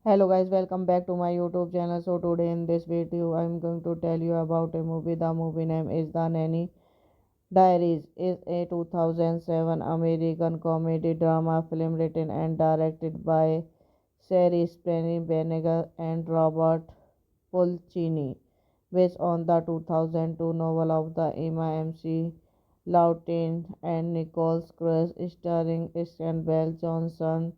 Hello guys, welcome back to my YouTube channel. So today in this video, I'm going to tell you about a movie. The movie name is The Nanny Diaries. Is a 2007 American comedy drama film written and directed by Sherry Spenny Benegal and Robert Pulcini, based on the 2002 novel of the Emma MC Lawton and Nicole Cruz, starring Christian Bell Johnson,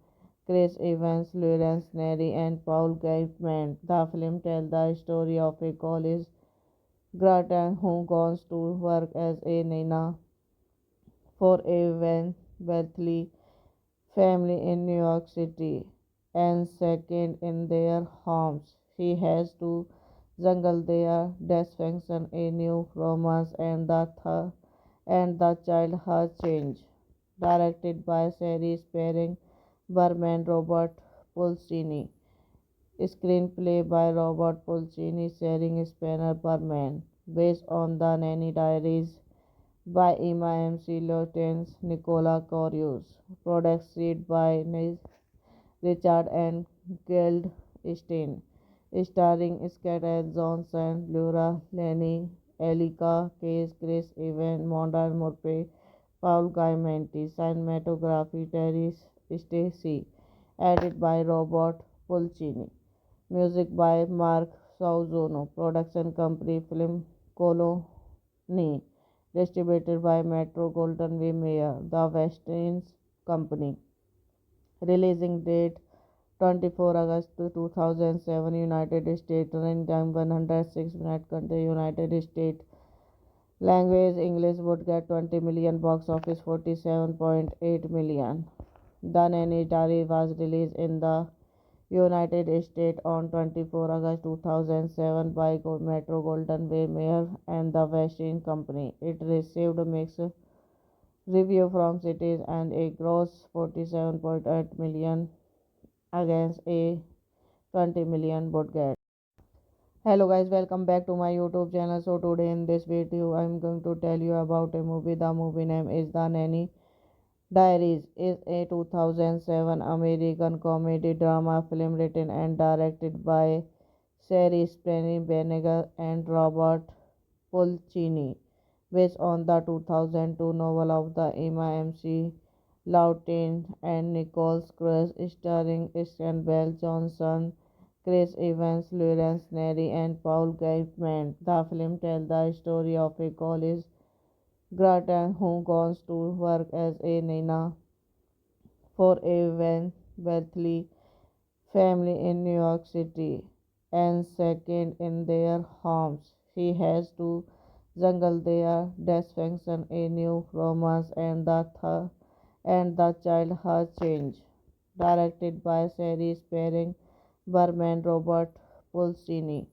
Chris Evans, Lawrence Neri, and Paul Gaiman. The film tells the story of a college graduate who goes to work as a nana for a wealthy family in New York City, and second in their homes. He has to juggle their dysfunction, a new romance, and the child has changed. Directed by Sherry Spearing Berman, Robert Pulcini. Screenplay by Robert Pulcini, Sharing Spanner Berman. Based on The Nanny Diaries by Emma MC Lawrence, Nicola Corius. Produced by Richard and Goldstein. Starring Scarlett Johansson, Laura Linney, Elika Case, Chris Evans, Modern Murphy, Paul Giamatti. Cinematography Terry Stacy. Edited by Robert Pulcini. Music by Mark Sauzono. Production company Film Colony. Distributed by Metro Golden Way Mayer, The West Indies Company. Releasing date 24 August 2007, United States. Running time 106 minutes. Country United States. Language English. Would get 20 million. Box office 47.8 million. The Nanny Diary was released in the United States on 24 August 2007 by Metro Golden Way Mayer and the West Indies Company. It received mixed review from critics and a gross 47.8 million against a 20 million budget. Hello guys, welcome back to my YouTube channel. So today in this video, I'm going to tell you about a movie. The movie name is The Nanny Diaries. Is a 2007 American comedy drama film written and directed by Sherry Spenny Benegal and Robert Pulcini, based on the 2002 novel of the Emma MC Lawton and Nicole Cruz, starring Christian Bell Johnson, Chris Evans, Lawrence Neri, and Paul Gaiman. The film tells the story of a college graduate who goes to work as a nana for a wealthy family in New York City, and second in their homes. He has to juggle their dysfunction, a new romance, and the child has changed. Directed by Sherry Spearing Berman, Robert Pulcini.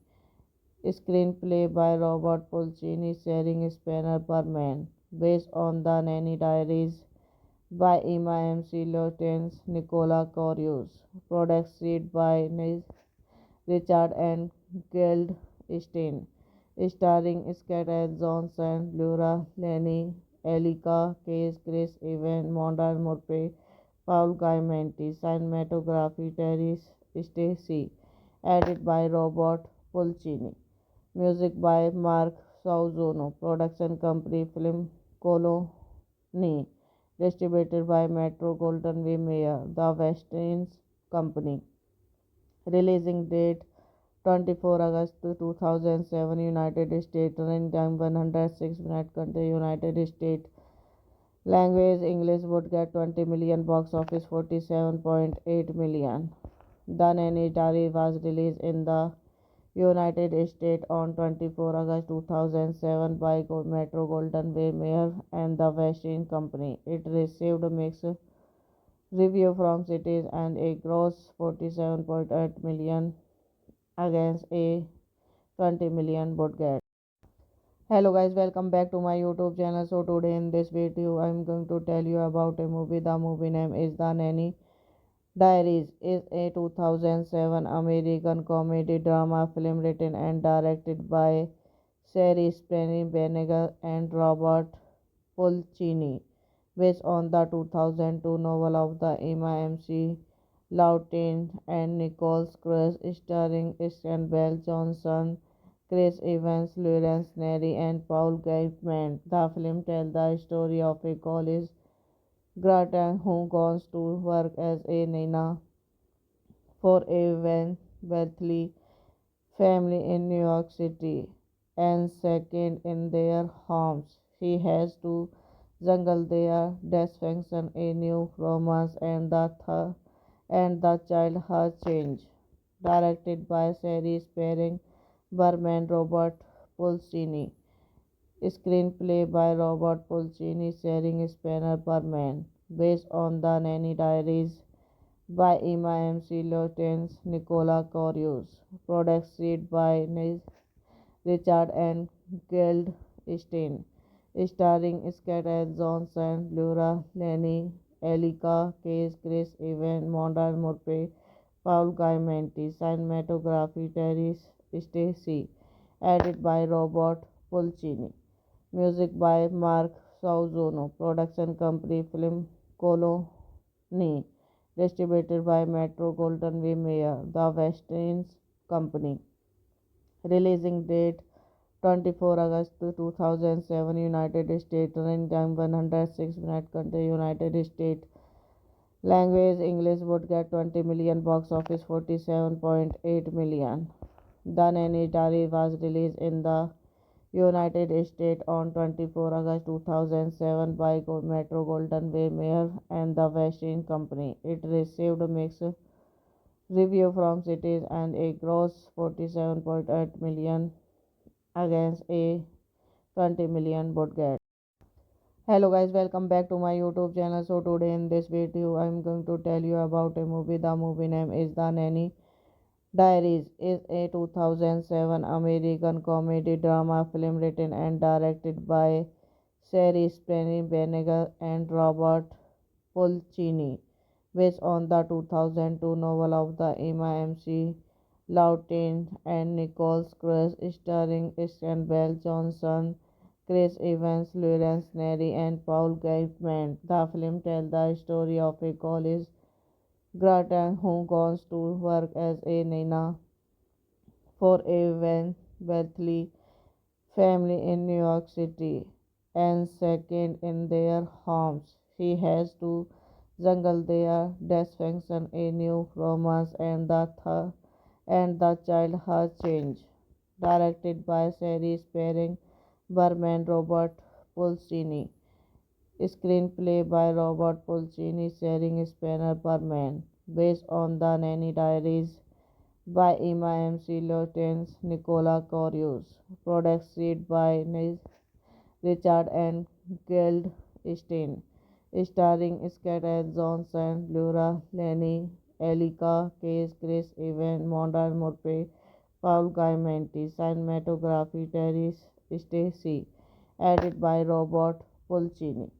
Screenplay by Robert Pulcini, starring Spanner Perman, based on the Nanny Diaries by Emma M.C. Lawrence, Nicola Corius, produced by Richard and Goldstein, starring Scarlett Johansson, Laura Linney, Elika Case, Chris Evans, Modern Murphy, Paul Giamatti, cinematography Terry Stacy, edited by Robert Pulcini, music by Mark Sauzono, production company Film Colony, distributed by Metro Golden Way Mayer, The West Indies Company. Releasing date 24 August 2007, United States. Running time 106 minutes. Country United States. Language English. Would get 20 million. Box office 47.8 million. The Nanny Diary was released in the United States on 24 August 2007 by Metro Golden Way Mayer and the West Indies Company. It received mixed review from critics and a gross 47.8 million against a 20 million budget. Hello guys, welcome back to my YouTube channel. So today in this video I am going to tell you about a movie. The movie name is The Nanny Diaries. Is a 2007 American comedy drama film written and directed by Sherry Spenny Benegal and Robert Pulcini, based on the 2002 novel of the Emma M.C. Lawton and Nicole Cruz, starring Bell Johnson, Chris Evans, Lawrence Neri, and Paul Gateman. The film tells the story of a college graduate who goes to work as a nana for a wealthy family in New York City, and second in their homes. He has to juggle their dysfunction, a new romance, and the child has changed. Directed by Sherry Spearing Berman, Robert Pulcini. Screenplay by Robert Pulcini, starring Spanner Berman, based on the Nanny Diaries by Emma M.C. Lawrence, Nicola Corius, produced by Richard and Goldstein, starring Scarlett Johansson, Laura Linney, Elika Case, Chris Evans, Modern Murphy, Paul Giamatti, cinematography Terry Stacy, edited by Robert Pulcini, music by Mark Sauzono, production company Film Colony, distributed by Metro Golden Way Mayer, The West Indies Company. Releasing date 24 August 2007, United States. Running time 106 minutes. Country United States. Language English. Would get 20 million. Box office 47.8 million. The Nanny Diary was released in the United States on 24 August 2007 by Metro Golden Way Mayer and the West Indies Company. It received mixed review from critics and a gross 47.8 million against a 20 million budget. Hello guys, welcome back to my YouTube channel. So today in this video I am going to tell you about a movie. The movie name is The Nanny Diaries. Is a 2007 American comedy drama film written and directed by Sherry Spenny Benegal and Robert Pulcini, based on the 2002 novel of the Emma M.C. Lawton and Nicole Cruz, starring Bell Johnson, Chris Evans, Lawrence Neri, and Paul Gateman. The film tells the story of a college graduate who goes to work as a nana for a wealthy family in New York City, and second in their homes. He has to juggle their dysfunction, a new romance, and the child has changed. Directed by Sherry Spearing Berman, Robert Pulcini. Screenplay by Robert Pulcini, starring Spanner Berman, based on the Nanny Diaries by Emma M.C. Lawrence, Nicola Corius, produced by Richard and Goldstein, starring Scarlett Johansson, Laura Linney, Elika Case, Chris Evans, Modern Murphy, Paul Giamatti, cinematography Terry Stacy, edited by Robert Pulcini,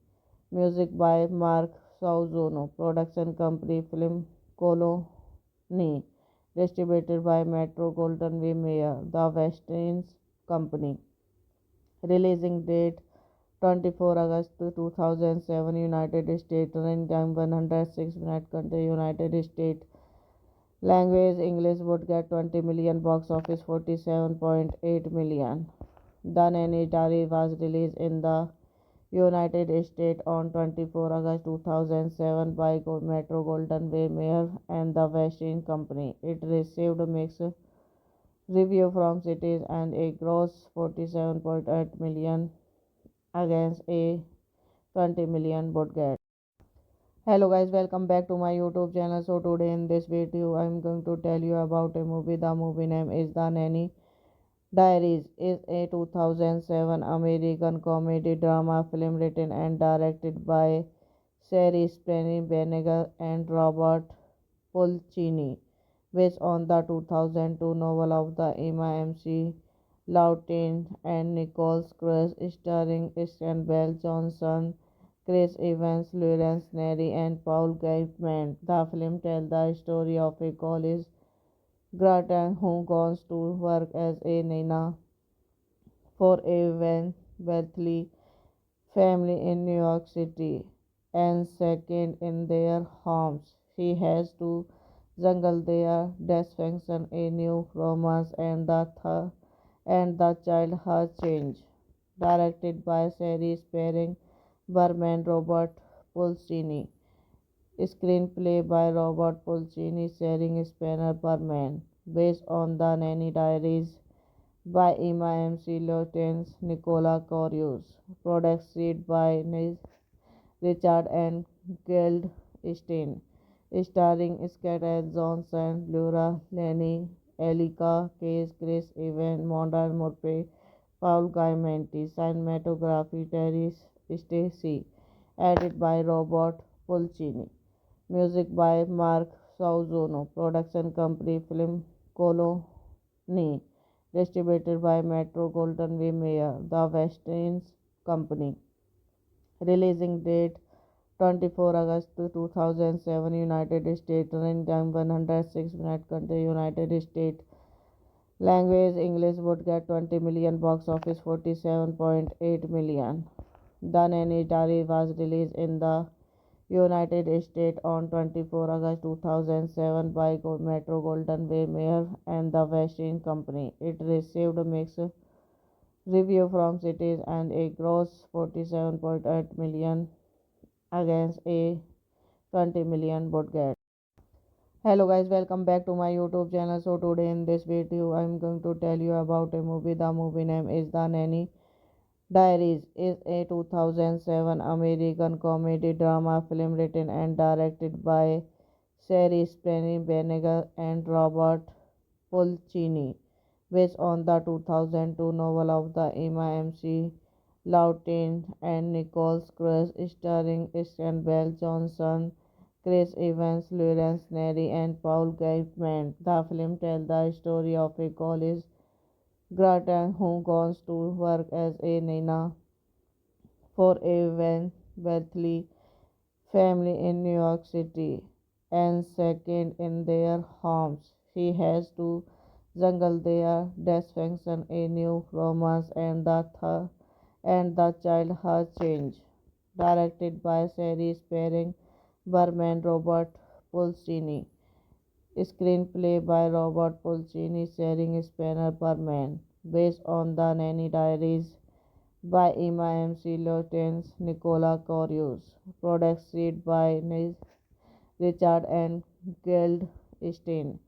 music by Mark Sauzono, production company Film Colony, distributed by Metro Goldwyn Mayer, The West Indies Company. Releasing date 24 August 2007, United States. Running time 106 minutes. Country United States. Language English. Would get 20 million. Box office 47.8 million. The Nanny Diary was released in the United States on 24 August 2007 by Metro Goldwyn Mayer and the West Indies Company. It received mixed review from critics and a gross 47.8 million against a 20 million budget. Hello guys, welcome back to my YouTube channel. So today in this video I'm going to tell you about a movie. The movie name is The Nanny Diaries. Is a 2007 American comedy drama film written and directed by Sherry Spenny Benegal and Robert Pulcini, based on the 2002 novel of the Emma MC Lawton and Nicole Cruz, starring Christian Bell Johnson, Chris Evans, Lawrence Neri, and Paul Gateman. The film tells the story of a college graduate who goes to work as a nana for a wealthy family in New York City, and second in their homes. She has to juggle their dysfunction, a new romance, and the child has changed. Directed by Sherry Spearing Berman, Robert Pulcini. Screenplay by Robert Pulcini, Sharing Spanner Berman. Based on The Nanny Diaries by Emma MC Lawrence, Nicola Corius. Produced by Richard and Goldstein. Starring Scarlett Johansson, Laura Linney, Elika Case, Chris Evans, Modern Murphy, Paul Giamatti. Cinematography Terry Stacy. Edited by Robert Pulcini. Music by Mark Sauzono. Production company Film Colony. Distributed by Metro Goldwyn Mayer, The West Indies Company. Releasing date 24 August 2007, United States. Running time 106 minutes. Country United States. Language English. Would get 20 million. Box office 47.8 million. The Nanny Diary was released in the United States on 24 August 2007 by Metro Goldwyn Mayer and the West Indies Company. It received mixed review from critics and a gross 47.8 million against a 20 million budget. Hello guys, welcome back to my YouTube channel. So today in this video I'm going to tell you about a movie. The movie name is The Nanny Diaries. Is a 2007 American comedy drama film written and directed by Sherry Spenny Benegal and Robert Pulcini, based on the 2002 novel of the Emma MC Lawton and Nicole Cruz, starring Christian Bell Johnson, Chris Evans, Lawrence Neri, and Paul Gateman. The film tells the story of a college graduate who goes to work as a nana for a wealthy family in New York City, and second in their homes. She has to juggle their dysfunction, a new romance, and the child has changed. Directed by Sherry Spearing Berman, Robert Pulcini. Screenplay by Robert Pulcini, Sharing Spanner Berman. Based on The Nanny Diaries by Emma MC Lawrence, Nicola Corius. Produced by Richard and Goldstein.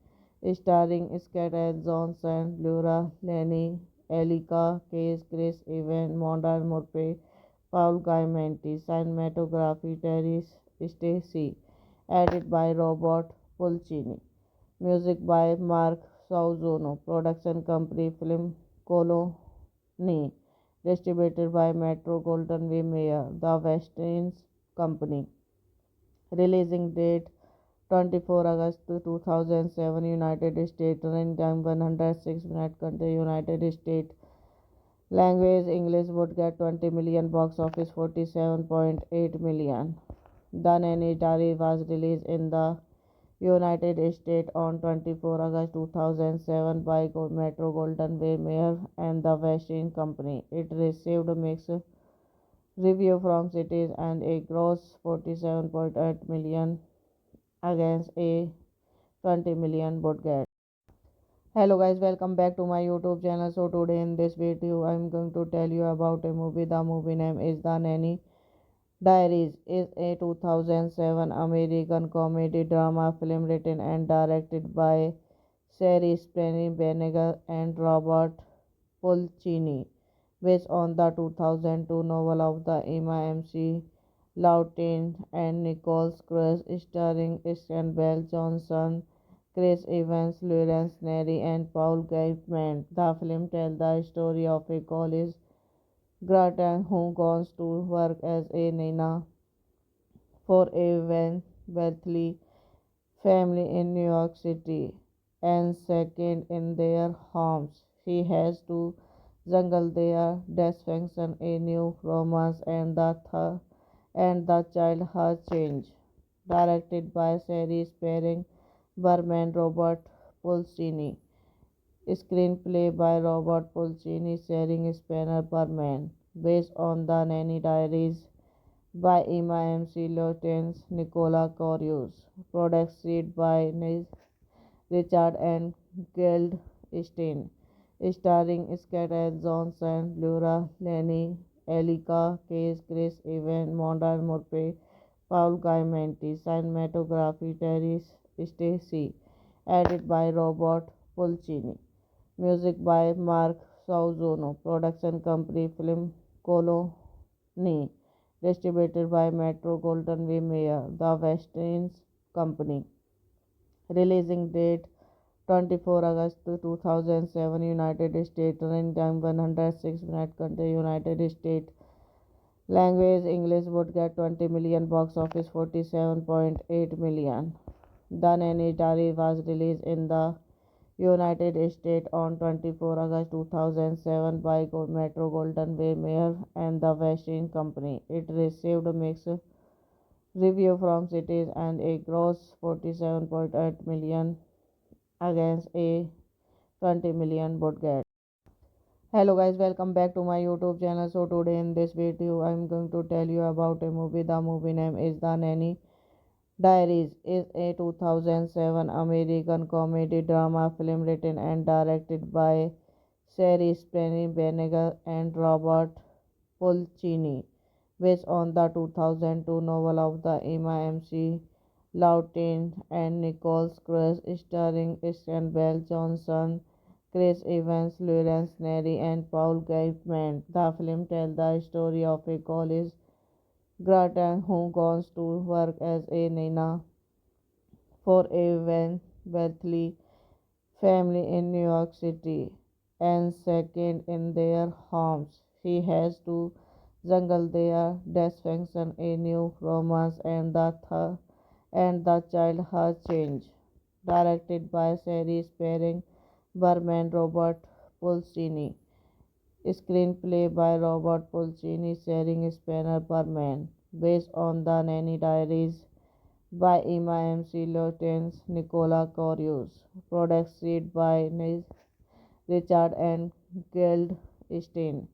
Starring Scarlett Johansson, Laura Linney, Elika Case, Chris Evans, Modern Murphy, Paul Giamatti. Cinematography Terry Stacy. Edited by Robert Pulcini. Music by Mark Sauzono. Production company Film Colony. Distributed by Metro Goldwyn Mayer, The West Indies Company. Releasing date 24 August 2007 United States running time 106 minutes country United States language English would get 20 million box office 47.8 million. The Nanny Diary was released in the United States on 24 August 2007 by Metro Golden Way Mayer and the Westin Company. It received mixed review from critics and a gross 47.8 million against a 20 million budget. Hello guys, welcome back to my YouTube channel. So today in this video I am going to tell you about a movie. The movie name is The Nanny Diaries. Is a 2007 American comedy drama film written and directed by Sherry Spenny Benegal and Robert Pulcini, based on the 2002 novel of the Emma MC Lawton and Nicole Cruz, starring Bell Johnson, Chris Evans, Lawrence Neri, and Paul Gaitman. The film tells the story of a college graduate who goes to work as a nana for a wealthy family in New York City, and second in their homes. He has to juggle their dysfunction, a new romance, and the child has changed. Directed by Sherry Spearing Berman, Robert Pulcini. Screenplay by Robert Pulcini, Sharing Spanner Berman. Based on The Nanny Diaries by Emma MC Lawrence, Nicola Corius. Produced by Richard and Goldstein. Starring Scarlett Johansson, Laura Linney, Elika Case, Chris Evans, Modern Murphy, Paul Giamatti. Cinematography Terry Stacy. Edited by Robert Pulcini. Music by Mark Sauzono. Production company Film Colony. Distributed by Metro Golden Way Mayer, the Westin Company. Releasing date 24 August 2007 United States. Running time 106 minutes country United States. Language English would get 20 million box office 47.8 million. The Nanny Diary was released in the United States on 24 August 2007 by Metro Golden Way Mayer and the Westin Company. It received mixed review from critics and a gross 47.8 million against a 20 million budget. Hello guys, welcome back to my YouTube channel. So today in this video I am going to tell you about a movie. The movie name is The Nanny Diaries. Is a 2007 American comedy drama film written and directed by Sherry Spenny Benegal and Robert Pulcini, based on the 2002 novel of the Emma MC Lawton and Nicole Cruz, starring Bell Johnson, Chris Evans, Lawrence Neri, and Paul Gaitman. The film tells the story of a college graduate who goes to work as a nana for a wealthy family in New York City, and second in their homes. He has to juggle their dysfunction, a new romance, and the child has changed. Directed by Sherry Spearing Berman, Robert Pulcini. Screenplay by Robert Pulcini, Sharing Spanner Berman. Based on The Nanny Diaries by Emma MC Lawrence, Nicola Corius. Produced by Richard and Goldstein.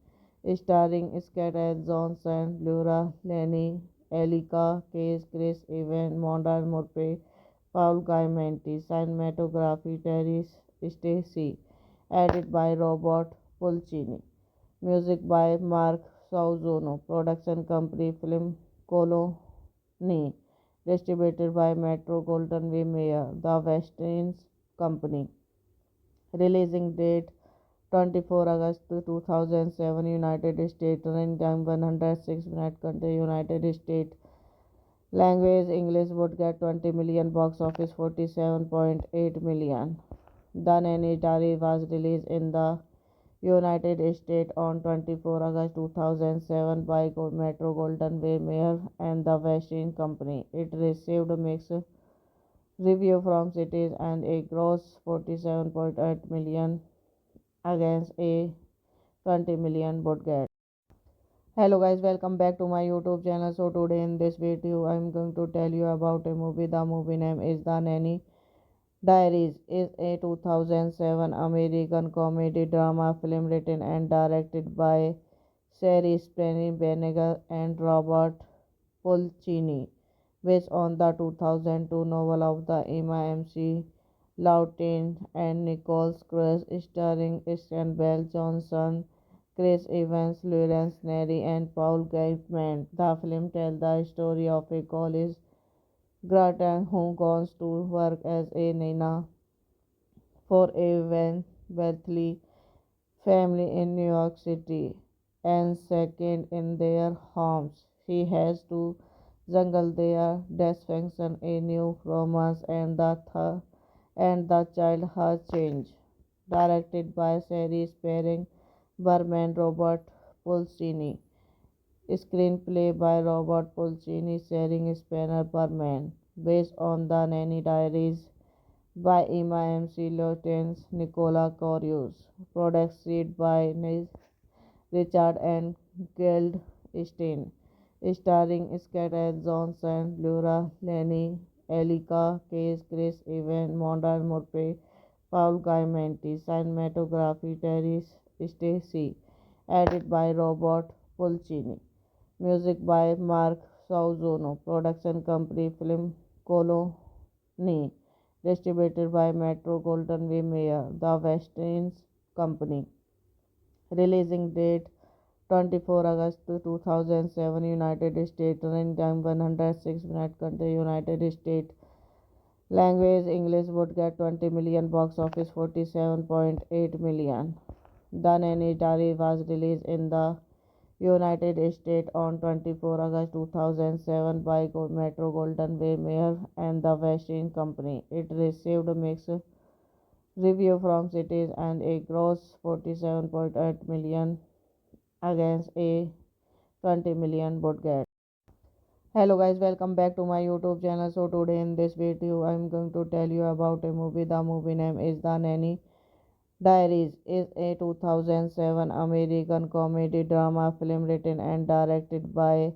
Starring Scarlett Johansson, Laura Linney, Elika Case, Chris Evans, Modern Murphy, Paul Giamatti. Cinematography Terry Stacy. Edited by Robert Pulcini. Music by Mark Sauzono. Production company Film Colony. Distributed by Metro Golden Way Mayer, the Westin Company. Releasing date 24 August 2007 United States. Running time 106 minutes country United States. Language English would get 20 million box office 47.8 million. The Nanny Diary was released in the United States on 24 August 2007 by Metro Golden Way Mayer and the Westin Company. It received mixed review from cities and a gross 47.8 million against a 20 million budget. Hello guys, welcome back to my YouTube channel. So today in this video I'm going to tell you about a movie. The movie name is The Nanny Diaries. Is a 2007 American comedy drama film written and directed by Sherry Spenny Benegal and Robert Pulcini, based on the 2002 novel of the Emma MC Lawton and Nicole Cruz, starring Christian Bell Johnson, Chris Evans, Lawrence Neri, and Paul Gaitman. The film tells the story of a college graduate who goes to work as a nana for a wealthy family in New York City, and second in their homes. She has to juggle their dysfunction, a new romance, and the child has changed. Directed by Sherry Spearing Berman, Robert Pulcini. Screenplay by Robert Pulcini, Sharing Spanner Berman. Based on The Nanny Diaries by Emma MC Lawrence, Nicola Corius. Produced by Richard and Goldstein. Starring Scarlett Johansson, Laura Linney, Elika Case, Chris Evans, Modern Murphy, Paul Giamatti. Cinematography Terry Stacy. Edited by Robert Pulcini. Music by Mark Sauzono. Production company Film Colony. Distributed by Metro Golden Way Mayer, The West Indies Company. Releasing date 24 August 2007, United States. Running time 106 minutes. Country United States. Language English. Would get 20 million. Box office 47.8 million. The Nanny Diary was released in the United States on 24 August 2007 by Metro Golden Way Mayer and the West Indies Company. It received mixed review from critics and a gross 47.8 million against a 20 million budget. Hello guys, welcome back to my YouTube channel. So today in this video I'm going to tell you about a movie. The movie name is The Nanny Diaries. Is a 2007 American comedy drama film written and directed by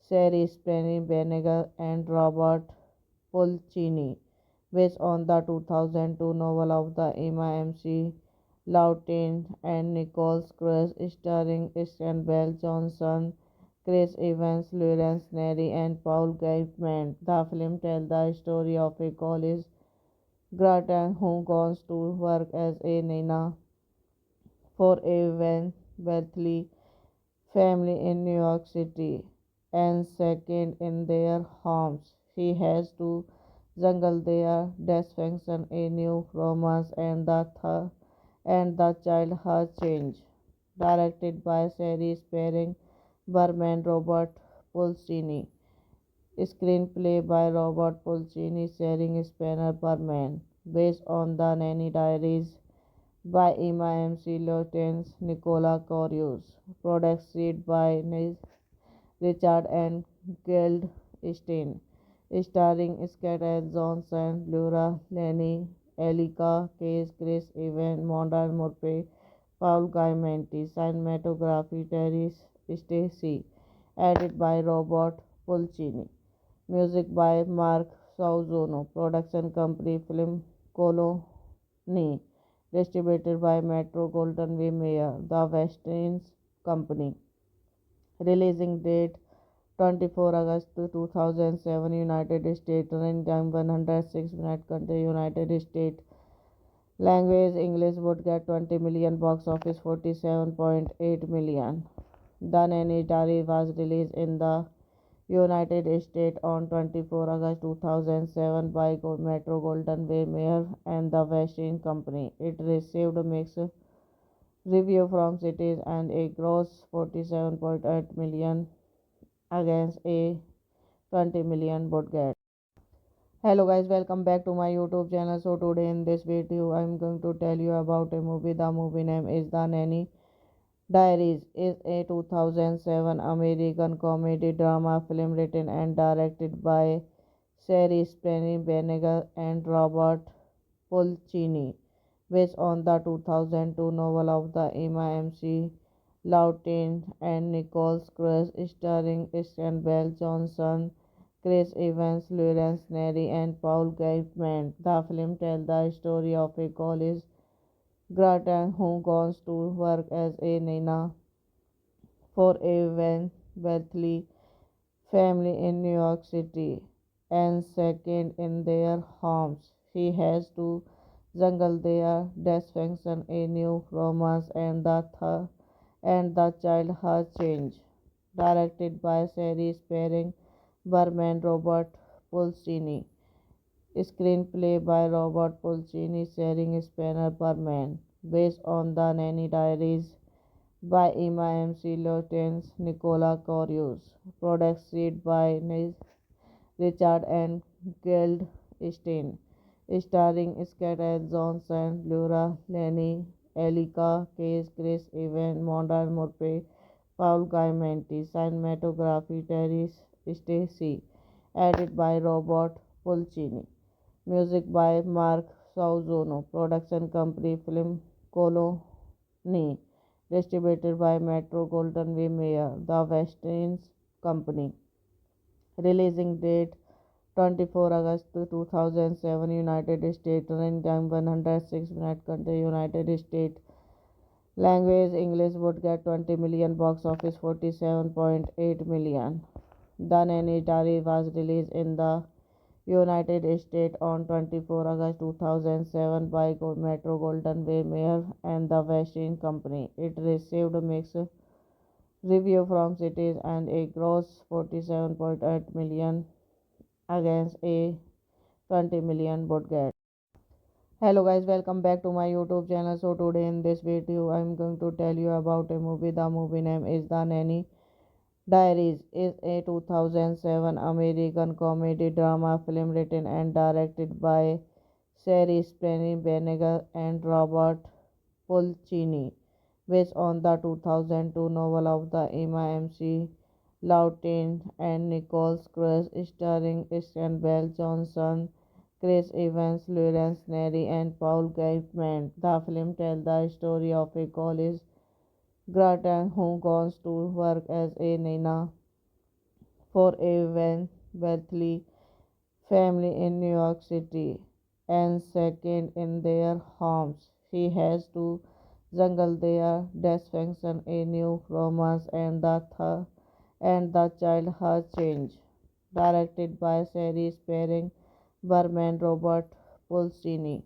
Sherry Spenny Benegal and Robert Pulcini, based on the 2002 novel of the Emma MC Lawton and Nicole Cruz, starring Christian Bell Johnson, Chris Evans, Lawrence Neri, and Paul Gaitman. The film tells the story of a college graduate who goes to work as a nana for a wealthy family in New York City, and second in their homes. She has to juggle their dysfunction, a new romance, and the child has changed. Directed by Sherry Spearing Berman, Robert Pulcini. Screenplay by Robert Pulcini, Sharing Spanner Berman. Based on The Nanny Diaries by Emma MC Lawrence, Nicola Corius. Produced by Richard and Goldstein. Starring Scarlett Johansson, Laura Linney, Elika Case, Chris Evans, Modern Murphy, Paul Giamatti. Cinematography Terry Stacy. Edited by Robert Pulcini. Music by Mark Sauzono. Production company Film Colony. Distributed by Metro Golden Way Mayer, The West Indies Company. Releasing date 24 August 2007, United States. Running time 106 minutes. Country United States. Language English. Would get 20 million. Box office 47.8 million. The Nanny Diary was released in the United States on 24 August 2007 by Metro Golden Way Mayer and the West Indies Company. It received mixed review from critics and a gross 47.8 million against a 20 million budget. Hello guys, welcome back to my YouTube channel. So today in this video I'm going to tell you about a movie. The movie name is The Nanny Diaries. Is a 2007 American comedy drama film written and directed by series Penny Benegal and Robert Pulcini, based on the 2002 novel of the Emma MC Lawton and Nicole Cruz, starring Christian Bell Johnson, Chris Evans, Lawrence Neri, and Paul Gaitman. The film tells the story of a college graduate who goes to work as a nana for a wealthy family in New York City, and second in their homes. He has to juggle their dysfunction, a new romance, and the child has changed. Directed by series pairing Berman Robert Pulcini. Screenplay by Robert Pulcini, sharing Spanner Berman. Based on the Nanny Diaries by Emma MC Lawrence, Nicola Corius. Produced by Richard and Goldstein. Starring Scarlett Johansson, Laura Linney, Elika Case, Chris Evans, Modern Murphy, Paul Giamatti. Cinematography Terry Stacy. Edited by Robert Pulcini. Music by Mark Sauzono. Production company Film Colony. Distributed by Metro Golden Way Mayer, The West Indies Company. Releasing date 24 August 2007, United States. Running time 106 minutes. Country United States. Language English. Would get 20 million. Box office 47.8 million. The Nanny Diary was released in the United States on 24 August 2007 by Metro Golden Way Mayer and the West Indies Company. It received mixed review from critics and a gross 47.8 million against a 20 million budget. Hello guys, welcome back to my YouTube channel. So today in this video I am going to tell you about a movie. The movie name is The Nanny Diaries. Is a 2007 American comedy drama film written and directed by Sherry Penny Benegal and Robert Pulcini, based on the 2002 novel of the Emma MC Lawton and Nicole Cruz, starring Christian Bell Johnson, Chris Evans, Lawrence Neri, and Paul Gaitman. The film tells the story of a college graduate who goes to work as a nana for a wealthy family in New York City, and second in their homes. He has to juggle their dysfunction, a new romance, and the child has changed. Directed by series pairing Berman Robert Pulcini.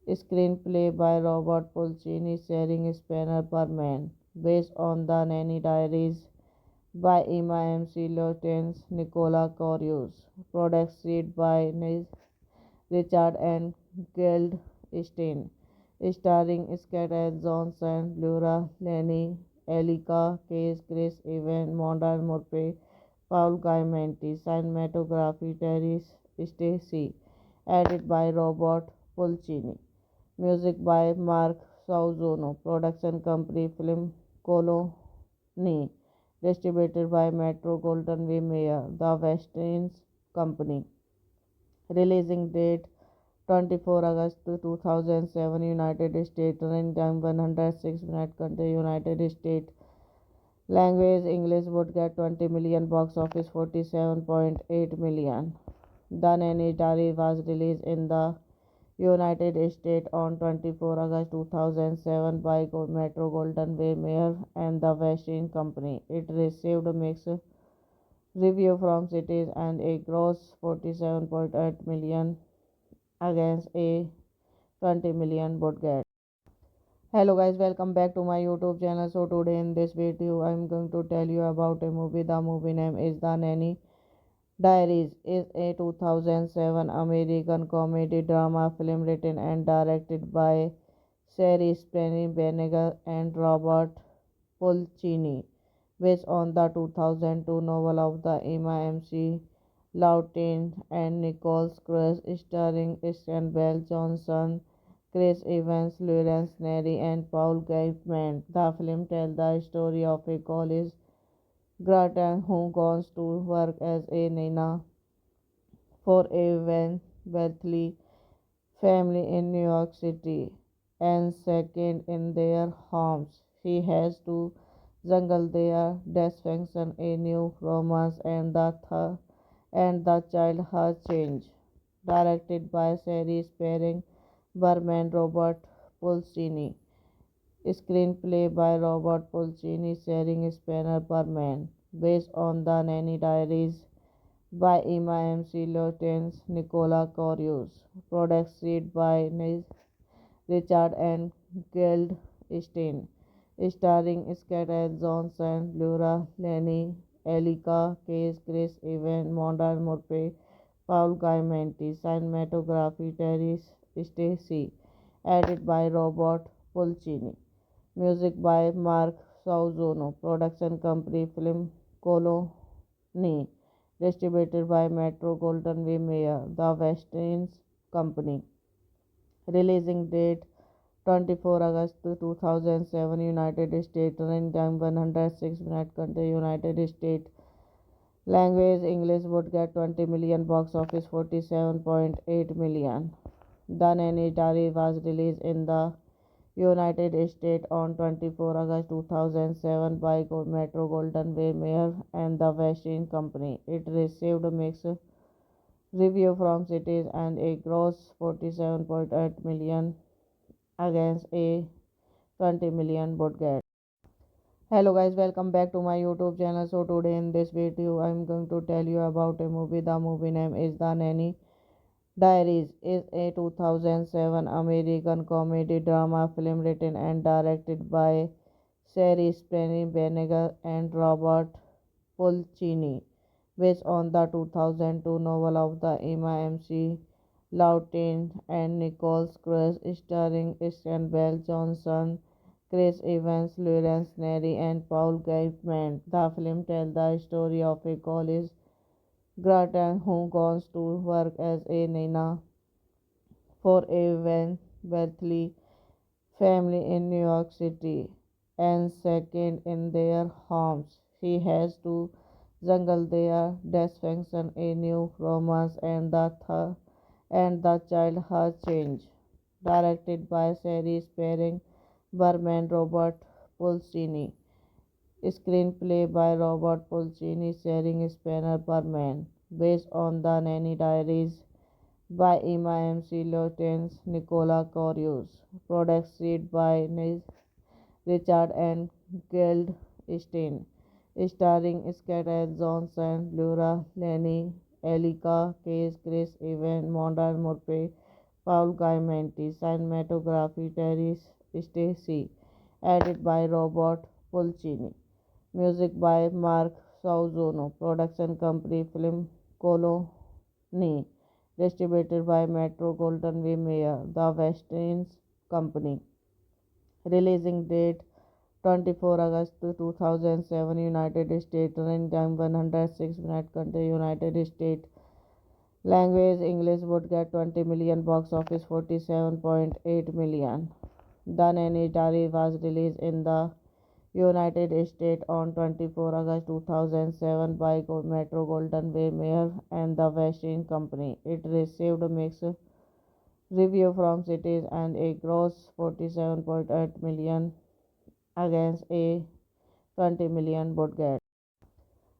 Screenplay by Robert Pulcini, sharing Spanner Berman. Based on the Nanny Diaries by Emma MC Lawrence, Nicola Corius. Produced by Richard and Goldstein. Starring Scarlett Johansson, Laura Linney, Elika Case, Chris Evans, Modern Murphy, Paul Giamatti. Cinematography Terry Stacy. Edited by Robert Pulcini. Music by Mark Sauzono. Production company Film Colony. Distributed by Metro Golden Way Mayer, The West Indies Company. Releasing date 24 August 2007, United States. Running time 106 minutes. Country United States. Language English. Would get 20 million. Box office 47.8 million. The Nanny Diary was released in the United States on 24 August 2007 by Metro Golden Way Mayer and the West Indies Company. It received mixed review from critics and a gross 47.8 million against a 20 million budget. Hello guys, welcome back to my YouTube channel. So today in this video I am going to tell you about a movie. The movie name is The Nanny Diaries. Is a 2007 American comedy drama film written and directed by Sherry Penny Benegal and Robert Pulcini, based on the 2002 novel of the Emma MC Lawton and Nicole Cruz, starring Christian Bell Johnson, Chris Evans, Lawrence Neri, and Paul Gaitman. The film tells the story of a college graduate who goes to work as a nana for a wealthy family in New York City, and second in their homes. He has to juggle their dysfunction, a new romance, and the child has changed. Directed by Sherry Spearing, Berman Robert Pulcini. Screenplay by Robert Pulcini, sharing Spanner Berman. Based on the Nanny Diaries by Emma M.C. Lawrence, Nicola Corius. Produced by Richard and Goldstein. Starring Scarlett Johansson, Laura Linney, Elika Case, Chris Evans, Modern Murphy, Paul Giamatti. Cinematography, Terry Stacy. Edited by Robert Pulcini. Music by Mark Sauzono. Production company Film Colony. Distributed by Metro Golden Way Mayer, The West Indies Company. Releasing date 24 August 2007, United States. Running time 106 minutes. Country United States. Language English. Would get 20 million. Box office 47.8 million. The Nanny Diary was released in the United States on 24 August 2007 by Metro Golden Way Mayer and the West Indies Company. It received mixed review from critics and a gross 47.8 million against a 20 million budget. Hello guys, welcome back to my YouTube channel. So today in this video I'm going to tell you about a movie. The movie name is The Nanny Diaries. Is a 2007 American comedy drama film written and directed by Sherry Spenny Benegar and Robert Pulcini, based on the 2002 novel of the Emma M.C. Lawton and Nicole Cruz, starring Christian Bell Johnson, Chris Evans, Lawrence Neri, and Paul Giamatti. The film tells the story of a college graduate who goes to work as a nana for a wealthy family in New York City, and second in their homes. He has to juggle their dysfunction, a new romance, and the child has changed. Directed by Sherry Spearing, Berman Robert Pulcini. Screenplay by Robert Pulcini, sharing Spanner Berman. Based on the Nanny Diaries by Emma M.C. Lawrence, Nicola Corius. Produced by Richard and Goldstein. Starring Scarlett Johansson, Laura Linney, Elika Case, Chris Evans, Modern Murphy, Paul Giamatti. Cinematography, Terry Stacy. Edited by Robert Pulcini. Music by Mark Sauzono. Production company Film Colony. Distributed by Metro Golden Way Mayer, The West Indies Company. Releasing date 24 August 2007, United States. Running time 106 minutes. Country United States. Language English. Would get 20 million. Box office 47.8 million. The Nanny Diary was released in the United States on 24 August 2007 by Metro Golden Way Mayer and the West Indies Company. It received mixed review from critics and a gross 47.8 million against a 20 million budget.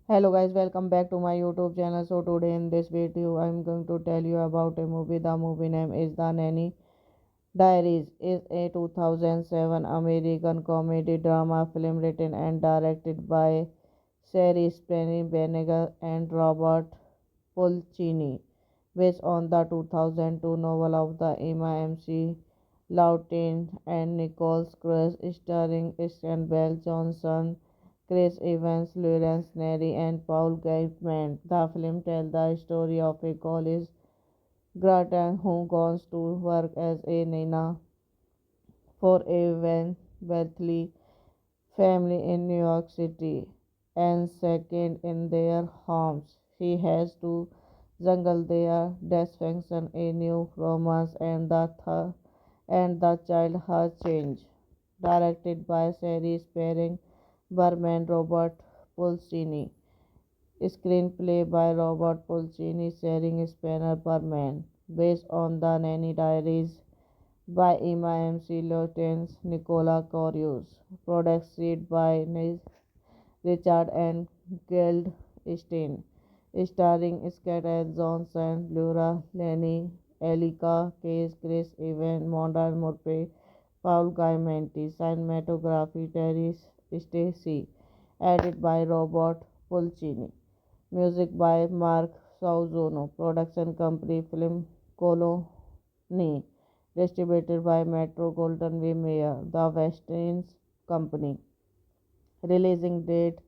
Hello guys, welcome back to my YouTube channel. So today in this video I'm going to tell you about a movie. The movie name is The Nanny Diaries. Is a 2007 American comedy drama film written and directed by Sherry Spenny Benegar and Robert Pulcini, based on the 2002 novel of the Emma M.C. Lawton and Nicole Cruz, starring Christian Bell Johnson, Chris Evans, Lawrence Neri, and Paul Giamatti. The film tells the story of a college graduate who goes to work as a nana for a wealthy family in New York City, and second in their homes. He has to juggle their dysfunction, a new romance, and the child has changed. Directed by Sherry Spearing, Berman Robert Pulcini. Screenplay by Robert Pulcini, starring Spanner Perman, based on the Nanny Diaries by Emma M. C. Lawrence, Nicola Corius. Produced by Richard and Goldstein. Starring Scarlett Johansson, Laura Linney, Elika Case, Chris Evans, Modern Murphy, Paul Giamatti. Cinematography Terry Stacy. Edited by Robert Pulcini. Music by Mark Sauzono. Production company Film Colony. Distributed by Metro Golden Way Mayer, The West Indies Company. Releasing date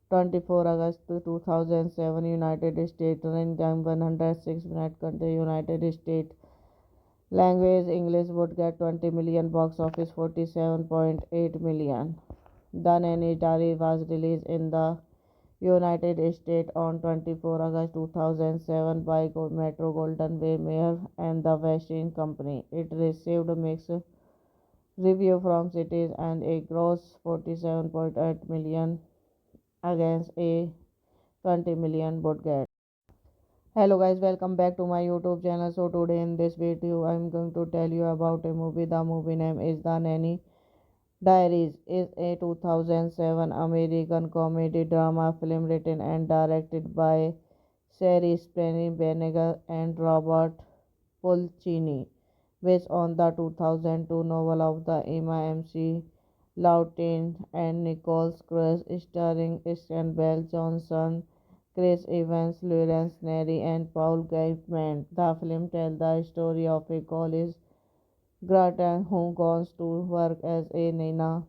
24 August 2007, United States. Running time 106 minutes. Country United States. Language English. Would get 20 million. Box office 47.8 million. The Nanny Diary was released in the United States on 24 August 2007 by Metro Golden Way Mayer and the West Indies Company. It received mixed review from critics and a gross 47.8 million against a 20 million budget. Hello guys, welcome back to my YouTube channel. So today in this video I'm going to tell you about a movie. The movie name is The Nanny Diaries. Is a 2007 American comedy drama film written and directed by Sherry Spenny Benegal and Robert Pulcini, based on the 2002 novel of the Emma M. C. Lawton and Nicole Cruz, starring Bell Johnson, Chris Evans, Lawrence Neri, and Paul Giamatti. The film tells the story of a college graduate who goes to work as a nana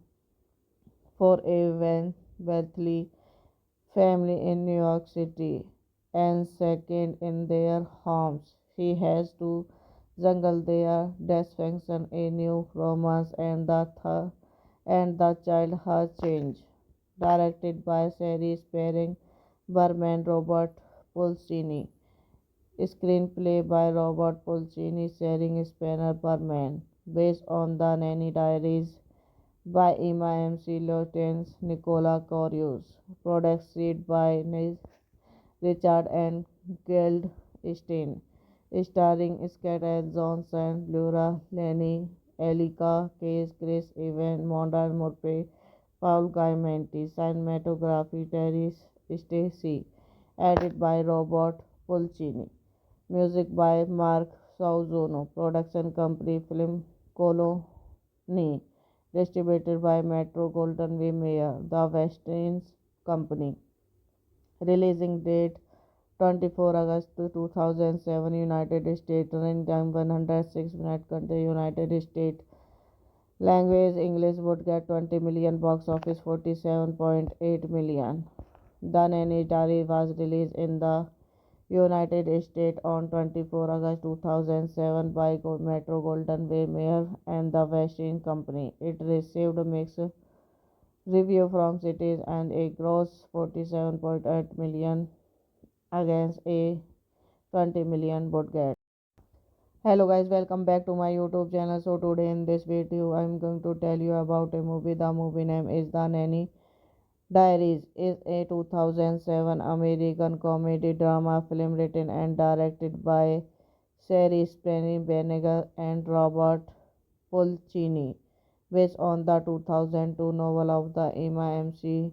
for a wealthy family in New York City, and second in their homes. He has to juggle their dysfunction, a new romance, and the child has changed. Directed by Sherry Spearing Berman, Robert Pulcini. Screenplay by Robert Pulcini, starring Spanner Berman. Based on the Nanny Diaries by Emma M. C. Lawrence, Nicola Corius. Produced by Richard and Goldstein. Starring Scarlett Johansson, Laura Linney, Elika Case, Chris Evans, Modern Murphy, Paul Giamatti. Cinematography Terry Stacy. Edited by Robert Pulcini. Music by Mark Sauzono. Production company Film Colony. Distributed by Metro Golden Way Mayer, The West Indies Company. Releasing date 24 August 2007, United States. Running time 106 minutes. Country United States. Language English. Would get 20 million. Box office 47.8 million. The Nanny Diary was released in the United States on 24 August 2007 by Metro Golden Way Mayer and the West Indies Company. It received mixed review from critics and a gross 47.8 million against a 20 million budget. Hello guys, welcome back to my YouTube channel. So today in this video I'm going to tell you about a movie. The movie name is The Nanny Diaries. Is a 2007 American comedy drama film written and directed by Sherry Spenny Benegal and Robert Pulcini, based on the 2002 novel of the Emma M. C.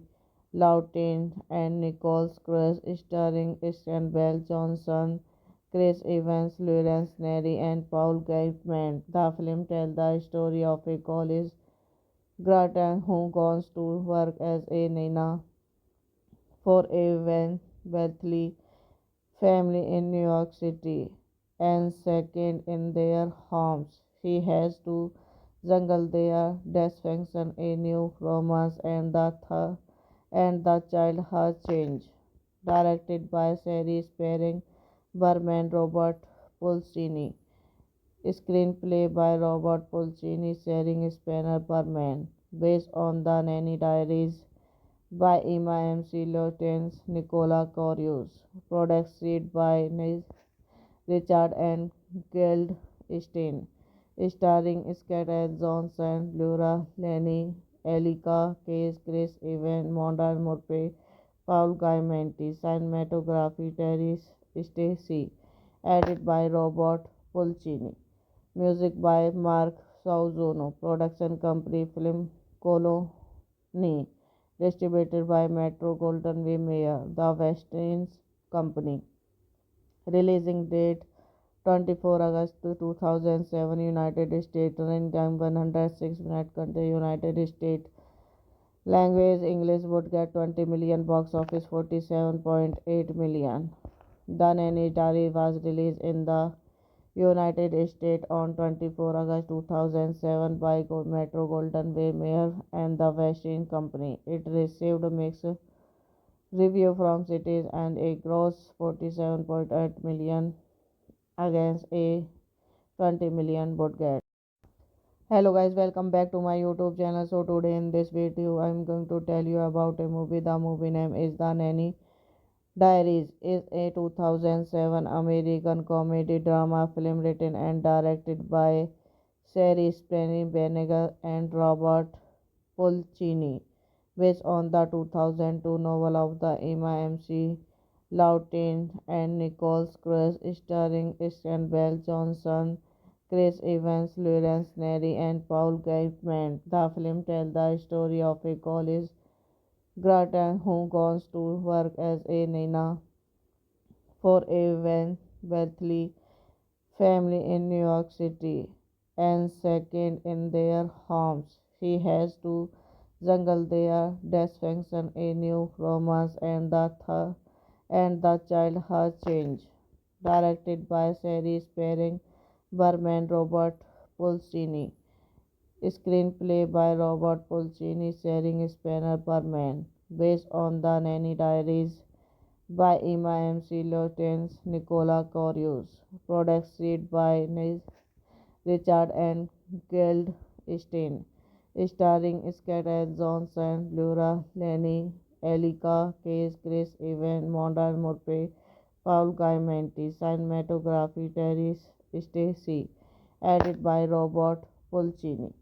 Lawton and Nicole Cruz, starring Bell Johnson, Chris Evans, Lawrence Neri, and Paul Giamatti. The film tells the story of a college graduate who goes to work as a nana for a wealthy family in New York City, and second in their homes. He has to juggle their dysfunction, a new romance, and the child has changed. Directed by Sherry Spearing Berman, Robert Pulcini. Screenplay by Robert Pulcini, starring Spanner Berman. Based on the Nanny Diaries by Emma M. C. Lawrence, Nicola Corius. Produced by Richard and Goldstein. Starring Scarlett Johansson, Laura Linney, Elika Case, Chris Evans, Modern Murphy, Paul Giamatti, cinematography Terry Stacy, edited by Robert Pulcini, music by Mark Sauzono, production company Film Colony, distributed by Metro Goldwyn Mayer, The West Indies Company. Releasing date 24 August 2007, United States. Running time 106 minutes. Country United States. Language English. Would get 20 million. Box office 47.8 million. The Nanny Diary was released in the United States on 24 August 2007 by Metro Goldwyn Mayer and the West Indies Company. It received mixed review from critics and a gross 47.8 million against a 20 million budget. Hello guys, welcome back to my YouTube channel. So today in this video I'm going to tell you about a movie. The movie name is The Nanny Diaries. Is a 2007 American comedy drama film written and directed by Sherry Spenny Benegal and Robert Pulcini, based on the 2002 novel of the Emma MC Lawton and Nicole Cruz, starring Kristen Bell Johnson, Chris Evans, Lawrence Neri, and Paul Gaitman. The film tells the story of a college graduate who goes to work as a nana for a wealthy family in New York City, and second in their homes, she has to juggle their dysfunction, a new romance, and the child has changed. Directed by Sherry Spearing Berman, Robert Pulcini. Screenplay by Robert Pulcini, sharing Spanner Berman. Based on The Nanny Diaries by Emma MC Lawton, Nicola Corius. Produced by Richard and Goldstein. Starring Scarlett Johansson, Laura Linney, Elika Case, Chris Evans, Modern Murphy, Paul Giamatti. Cinematography Terry Stacy. Edited by Robert Pulcini.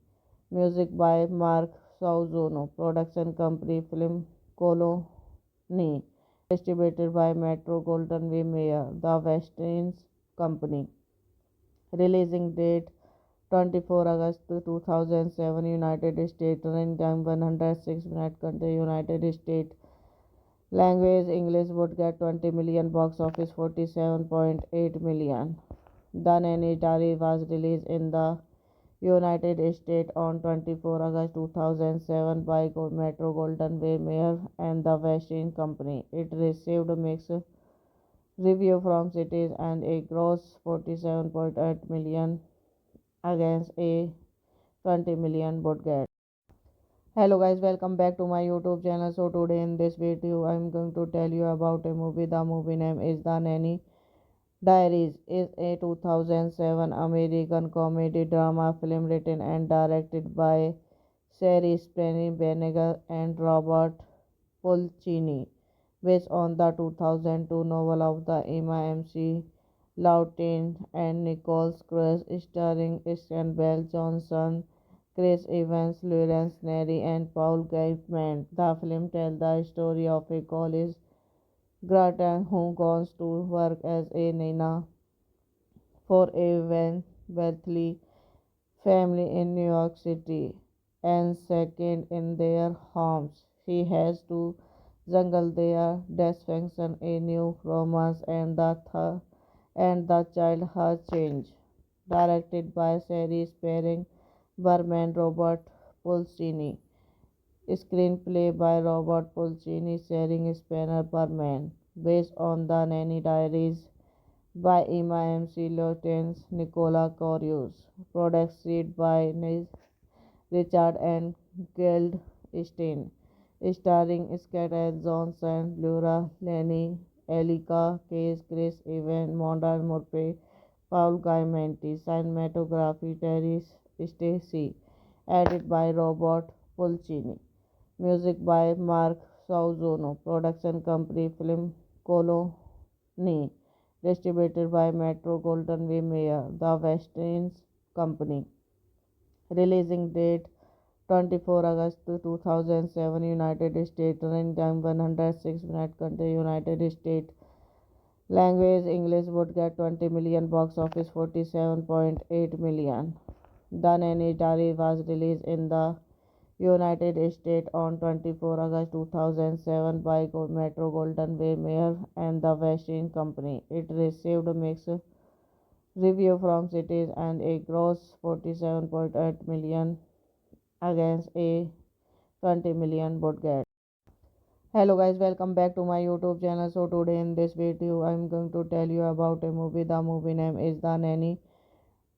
Music by Mark Sauzono. Production company Film Colony. Distributed by Metro Goldwyn Mayer, The West Indies Company. Releasing date 24 August 2007, United States. Running time 106 minutes. Country United States. Language English. Would get 20 million. Box office 47.8 million. The Nanny Diary was released in the United States on 24 August 2007 by Metro Goldwyn Mayer and the West Indies Company. It received mixed review from critics and a gross 47.8 million against a 20 million budget. Hello guys, welcome back to my YouTube channel. So today in this video I'm going to tell you about a movie. The movie name is The Nanny Diaries. Is a 2007 American comedy drama film written and directed by Sherry Spenny Benegal and Robert Pulcini, based on the 2002 novel of the Emma MC Lawton and Nicole Cruz, starring Kristen Bell Johnson, Chris Evans, Lawrence Neri, and Paul Gaitman. The film tells the story of a college graduate who goes to work as a nana for a wealthy family in New York City, and second in their homes, she has to juggle their dysfunction, a new romance, and the child has changed. Directed by Sherry Spearing Berman, Robert Pulcini. Screenplay by Robert Pulcini, sharing Spanner Berman. Based on The Nanny Diaries by Emma MC Lawton, Nicola Corius. Produced by Richard and Goldstein. Starring Scarlett Johansson, Laura Linney, Elika Case, Chris Evans, Modern Murphy, Paul Giamatti. Cinematography Terry Stacy. Edited by Robert Pulcini. Music by Mark Sauzono. Production company Film Colony. Distributed by Metro Goldwyn Mayer, The West Indies Company. Releasing date 24 August 2007 United States Running time 106 minutes Country United States Language English Would get 20 million Box office 47.8 million. The Nanny Diary was released in the United States on 24 August 2007 by Metro Golden Way Mayer and the West Indian Company. It received mixed review from critics and a gross 47.8 million against a 20 million budget. Hello guys, welcome back to my YouTube channel. So today in this video I'm going to tell you about a movie. The movie name is The Nanny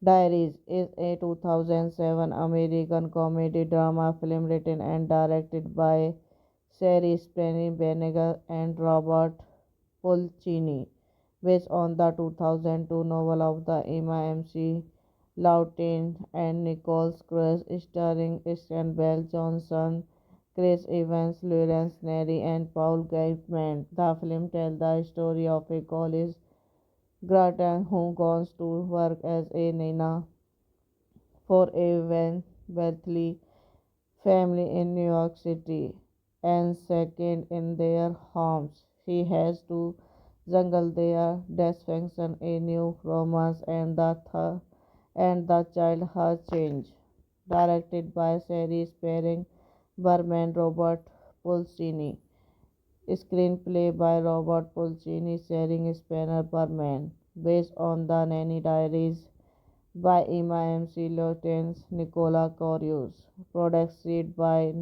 Diaries. Is a 2007 American comedy drama film written and directed by Sherry Spenny Benegal and Robert Pulcini, based on the 2002 novel of the Emma MC Lawton and Nicole Cruz, starring Christian Bell Johnson, Chris Evans, Lawrence Neri, and Paul Gaitman. The film tells the story of a college graduate who goes to work as a nana for a wealthy family in New York City, and second in their homes. He has to juggle their dysfunction, a new romance, and the child has changed. Directed by series pairing Berman Robert Pulcini. Screenplay by Robert Pulcini, sharing Spanner Berman. Based on the Nanny Diaries by Emma MC Lawrence, Nicola Corius. Produced by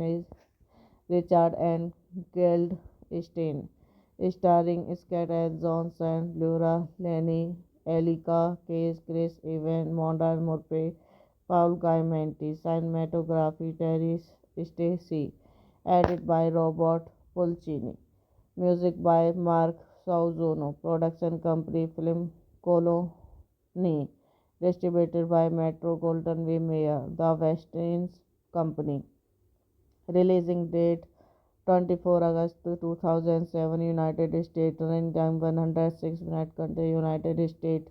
Richard and Goldstein. Starring Scarlett Johansson, Laura Linney, Elika Case, Chris Evans, Modern Murphy, Paul Giamatti. Cinematography Terry Stacy. Edited by Robert Pulcini. Music by Mark Sauzono. Production company Film Colony. Distributed by Metro Golden Way Mayer, the West Indies Company. Releasing date 24 August 2007 United States. Running time 106 minutes Country United States.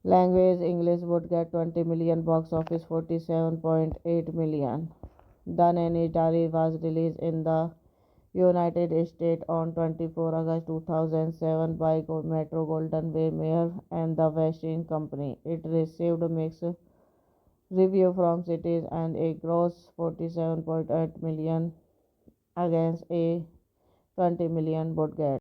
Language English Would get 20 million Box office 47.8 million. The Nanny Diary was released in the United States on 24 August 2007 by Metro Golden Way Mayer and the West Indian Company. It received mixed review from critics and a gross 47.8 million against a 20 million budget.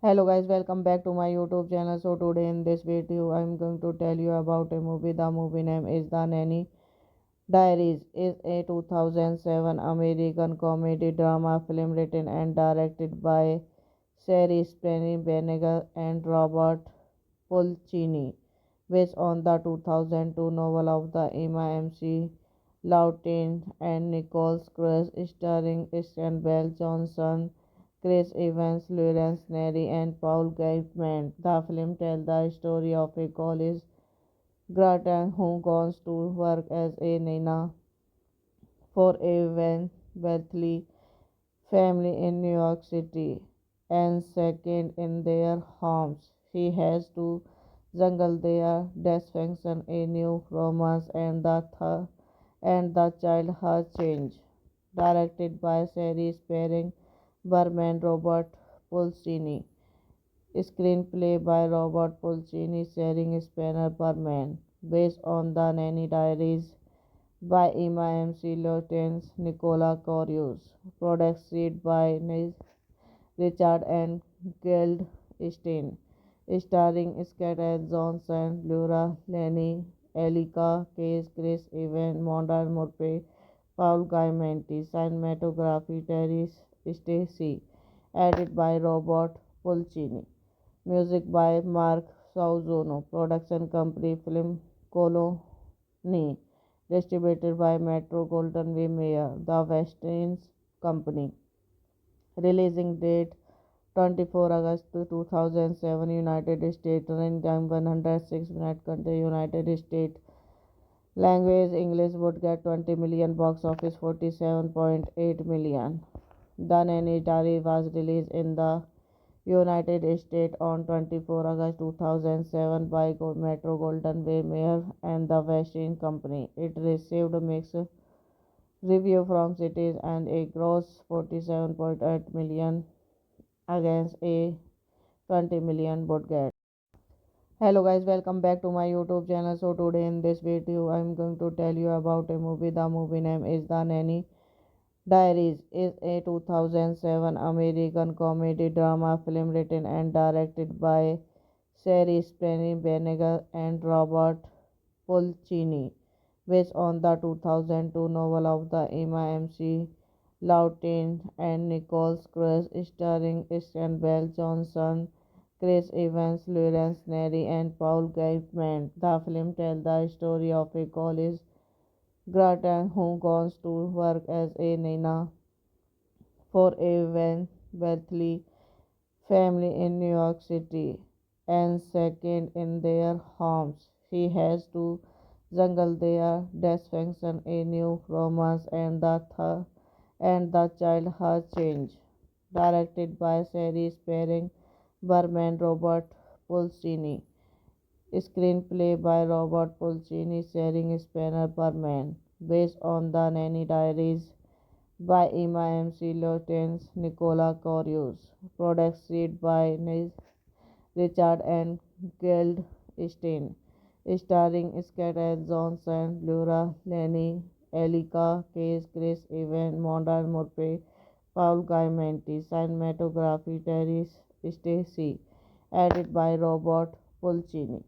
Hello guys, welcome back to my YouTube channel. So today in this video I'm going to tell you about a movie. The movie name is The Nanny Diaries. Is a 2007 American comedy drama film written and directed by Sherry Spenny Benegal and Robert Pulcini, based on the 2002 novel of the Emma MC Lawton and Nicole Cruz, starring Christian Bell Johnson, Chris Evans, Lawrence Neri, and Paul Gaitman. The film tells the story of a college graduate who goes to work as a nana for a wealthy family in New York City, and second in their homes. He has to juggle their dysfunction, a new romance, and the child has changed. Directed by series pairing Berman Robert Pulcini. Screenplay by Robert Pulcini, sharing Spanner Berman. Based on the Nanny Diaries by Emma MC Lawrence, Nicola Corius. Produced by Richard and Goldstein. Starring Scarlett Johansson, Laura Linney, Elika Case, Chris Evans, Modern Murphy, Paul Giamatti. Cinematography Terry Stacy. Edited by Robert Pulcini. Music by Mark Sauzono. Production company Film Colony. Distributed by Metro Golden Way Mayer, the West Indies Company. Releasing date 24 August 2007 United States. Running time 106 minutes Country United States. Language English Would get 20 million Box office 47.8 million. The Nanny Diary was released in the United States on 24 August 2007 by Metro Golden Way Mayer and the West Indian Company. It received mixed review from cities and a gross 47.8 million against a 20 million budget. Hello guys, welcome back to my YouTube channel. So today in this video I'm going to tell you about a movie. The movie name is The Nanny Diaries. Is a 2007 American comedy drama film written and directed by Sherry Spenny Benegal and Robert Pulcini, based on the 2002 novel of the Emma MC Lawton and Nicole Cruz, starring Christian Bell Johnson, Chris Evans, Lawrence Neri, and Paul Gaitman. The film tells the story of a college graduate who goes to work as a nana for a wealthy family in New York City, and second in their homes. He has to juggle their dysfunction, a new romance, and the child has changed. Directed by Sherry Spearing Berman, Robert Pulcini. Screenplay by Robert Pulcini, Sharing Spanner Berman. Based on The Nanny Diaries by Emma MC Lawrence, Nicola Corius. Produced by Richard and Goldstein. Starring Scarlett Johansson, Laura Linney, Elika Case, Chris Evans, Modern Murphy, Paul Giamatti. Cinematography Terry Stacy. Edited by Robert Pulcini.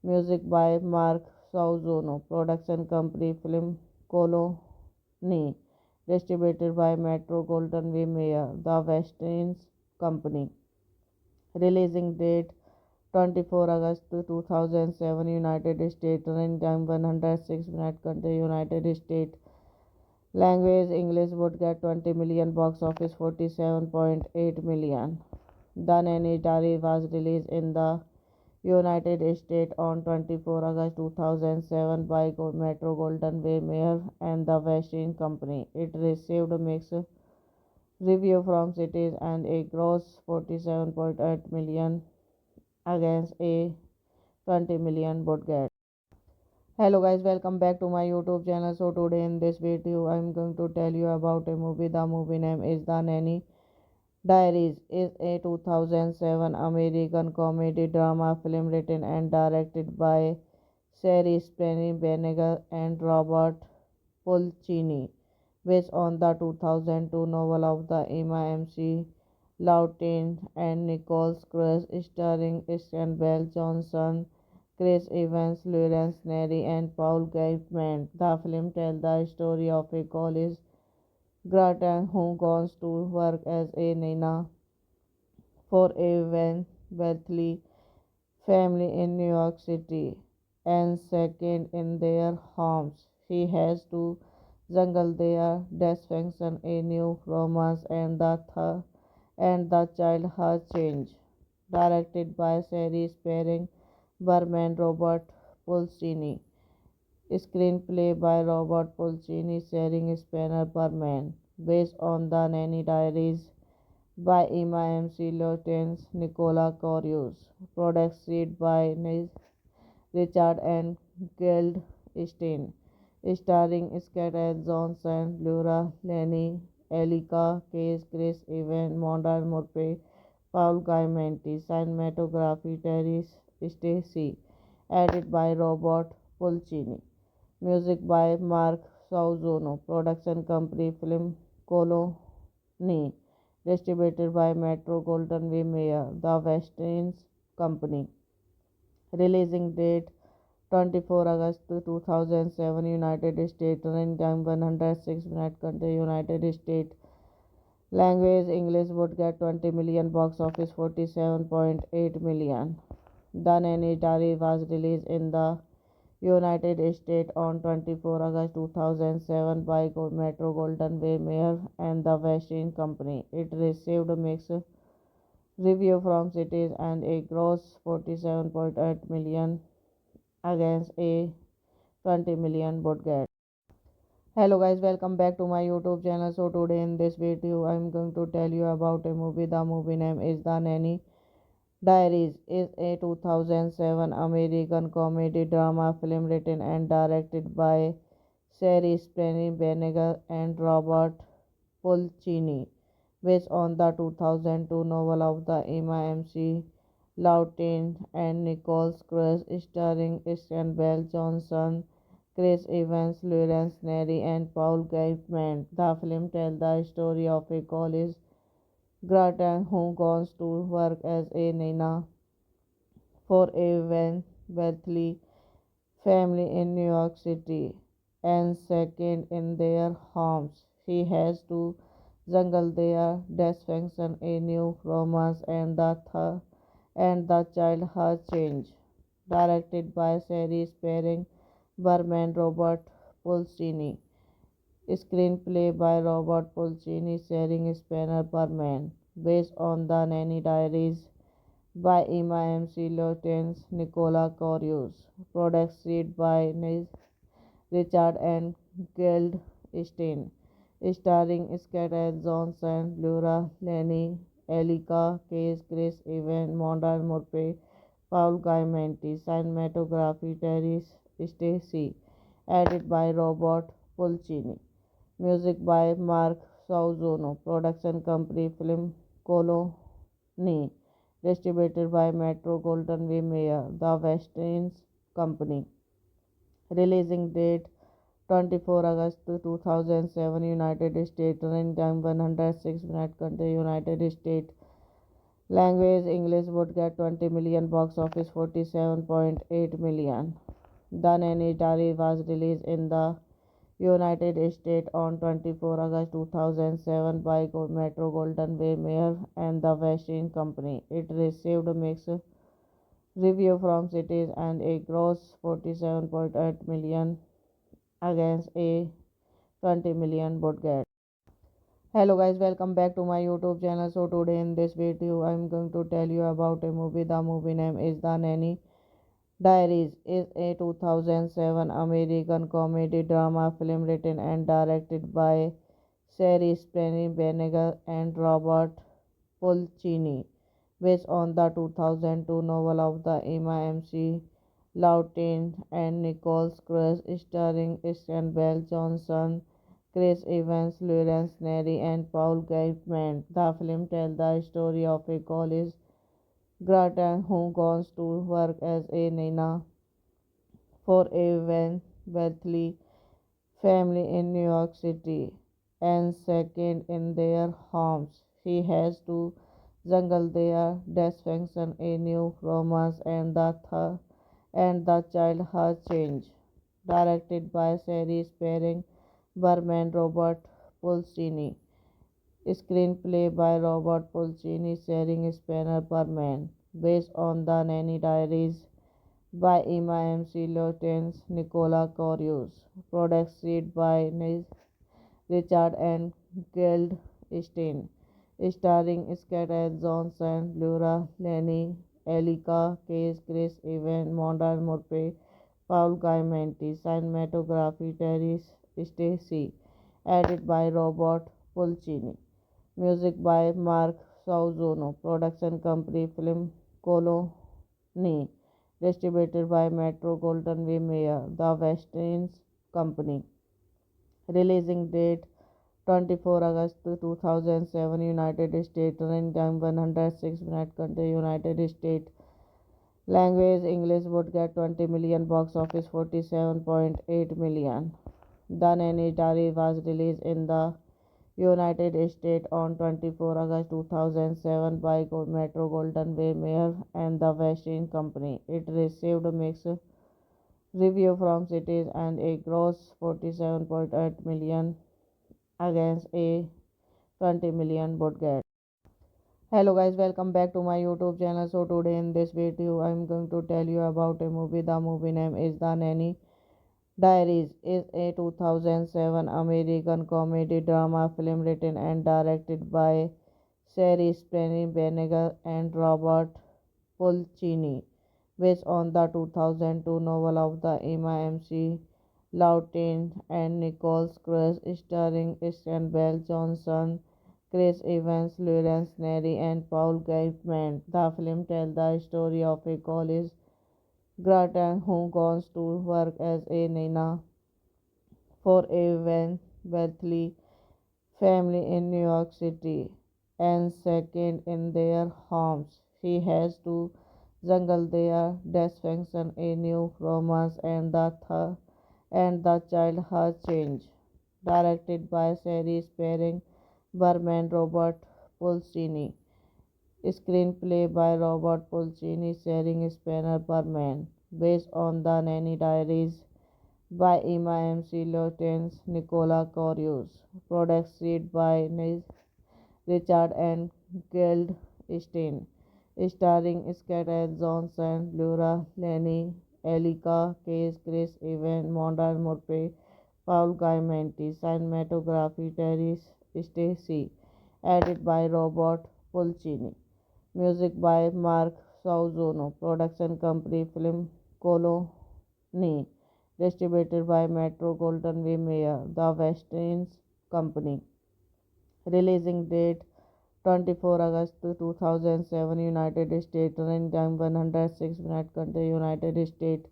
Music by Mark Sauzono. Production company Film Colony. Distributed by Metro Golden Way Mayer, The West Indies Company. Releasing date 24 August 2007, United States. Running time 106 minutes. Country United States. Language English. Would get 20 million. Box office 47.8 million. The Nanny Diary was released in the United States on 24 August 2007 by Metro Golden Way Mayer and the West Indies Company. It received mixed review from critics and a gross 47.8 million against a 20 million budget. Hello guys, welcome back to my YouTube channel. So today in this video I'm going to tell you about a movie. The movie name is The Nanny Diaries. Is a 2007 American comedy drama film written and directed by Sherry Spenny Benegal and Robert Pulcini, based on the 2002 novel of the Emma MC Lawton and Nicole Cruz, starring Christian Bell Johnson, Chris Evans, Lawrence Neri, and Paul Gaitman. The film tells the story of a college graduate who goes to work as a nana for a wealthy family in New York City, and second in their homes. He has to juggle their dysfunction, a new romance, and the child has changed. Directed by Sherry Spearing Berman, Robert Pulcini. Screenplay by Robert Pulcini, Sharing Spanner Berman. Based on The Nanny Diaries by Emma MC Lawrence, Nicola Corius. Produced by Richard and Goldstein. Starring Scarlett Johansson, Laura Linney, Elika Case, Chris Evans, Modern Murphy, Paul Giamatti. Cinematography Terry Stacy. Edited by Robert Pulcini. Music by Mark Sauzono. Production company Film Colony. Distributed by Metro Golden Way Mayer, The West Indies Company. Releasing date 24 August 2007, United States. Running time 106 minutes. Country United States. Language English. Would get 20 million. Box office 47.8 million. The Nanny Diary was released in the United States on 24 August 2007 by Metro Golden Way Mayer and the West Indies Company. It received mixed review from critics and a gross 47.8 million against a 20 million budget. Hello guys, welcome back to my YouTube channel. So today in this video I'm going to tell you about a movie. The movie name is The Nanny Diaries. Is a 2007 American comedy drama film written and directed by Sherry Spenny Benegal, and Robert Pulcini, based on the 2002 novel of the Emma MC Lawton and Nicole Cruz, starring Christian Bell Johnson, Chris Evans, Lawrence Neri, and Paul Gaitman. The film tells the story of a college graduate who goes to work as a nana for a wealthy family in New York City, and second in their homes. He has to juggle their dysfunction, a new romance, and the child has changed. Directed by series pairing Berman Robert Pulcini. Screenplay by Robert Pulcini, sharing Spanner Berman. Based on the Nanny Diaries by Emma MC Lawrence, Nicola Corius. Produced by Richard and Goldstein. Starring Scarlett Johansson, Laura Linney, Elika Case, Chris Evans, Monda Murphy, Paul Giamatti. Cinematography Terry Stacy. Edited by Robert Pulcini. Music by Mark Sauzono. Production company Film Colony. Distributed by Metro Golden Way Mayer, The West Indies Company. Releasing date 24 August 2007, United States. Running time 106 minutes. Country United States. Language English. Would get 20 million. Box office 47.8 million. The Nanny Diary was released in the United States on 24 August 2007 by Metro Golden Way Mayer and the West Indies Company. It received mixed review from critics and a gross 47.8 million against a 20 million budget. Hello guys, welcome back to my YouTube channel. So today in this video I'm going to tell you about a movie. The movie name is The Nanny Diaries. Is a 2007 American comedy drama film written and directed by Sherry Spenny Benegal and Robert Pulcini, based on the 2002 novel of the Emma MC Lawton and Nicole Cruz, starring Christian Bell Johnson, Chris Evans, Lawrence Neri, and Paul Gaitman. The film tells the story of a college graduate who goes to work as a nana for a wealthy family in New York City, and second in their homes. He has to juggle their dysfunction, a new romance, and the child has changed. Directed by series pairing Berman Robert Pulcini. Screenplay by Robert Pulcini, sharing Spanner Berman. Based on the Nanny Diaries by Emma MC Lawrence, Nicola Corius. Produced by Richard and Goldstein. Starring Scarlett Johansson, Laura Linney, Elika Case, Chris Evans, Monda Murphy, Paul Giamatti. Cinematography Terry Stacy. Edited by Robert Pulcini. Music by Mark Sauzono. Production company Film Colony. Distributed by Metro Golden Way Mayer, The West Indies Company. Releasing date 24 August 2007, United States. Running time 106 minutes. Country United States. Language English. Would get 20 million. Box office 47.8 million. The Nanny Diary was released in the United States on 24 August 2007 by Metro Golden Way Mayer and the West Indies Company. It received mixed review from critics and a gross 47.8 million against a 20 million budget. Hello guys, welcome back to my YouTube channel. So today in this video I'm going to tell you about a movie. The movie name is The Nanny Diaries. Is a 2007 American comedy drama film written and directed by Sherry Spenny Benegal and Robert Pulcini, based on the 2002 novel of the Emma MC Lawton and Nicole Cruz, starring Christian Bell Johnson, Chris Evans, Lawrence Neri, and Paul Gaitman. The film tells the story of a college graduate who goes to work as a nana for a wealthy family in New York City and second in their homes. He has to jungle their dysfunction, a new romance, and the child has changed. Directed by Sherry Spearing, Berman Robert Pulcini. Screenplay by Robert Pulcini, Sharing Spanner Berman. Based on the Nanny Diaries by Emma M.C. Lawrence, Nicola Corius. Produced by Richard and Goldstein. Starring Scarlett Johansson, Laura Linney, Elika Case, Chris Evans, Modern Murphy, Paul Giamatti. Cinematography, Terry Stacy. Edited by Robert Pulcini. Music by Mark Sauzono. Production company Film Colony. Distributed by Metro Goldwyn Mayer, The Weinstein Company. Releasing date 24 August 2007, United States. Running time 106 minutes. Country United States.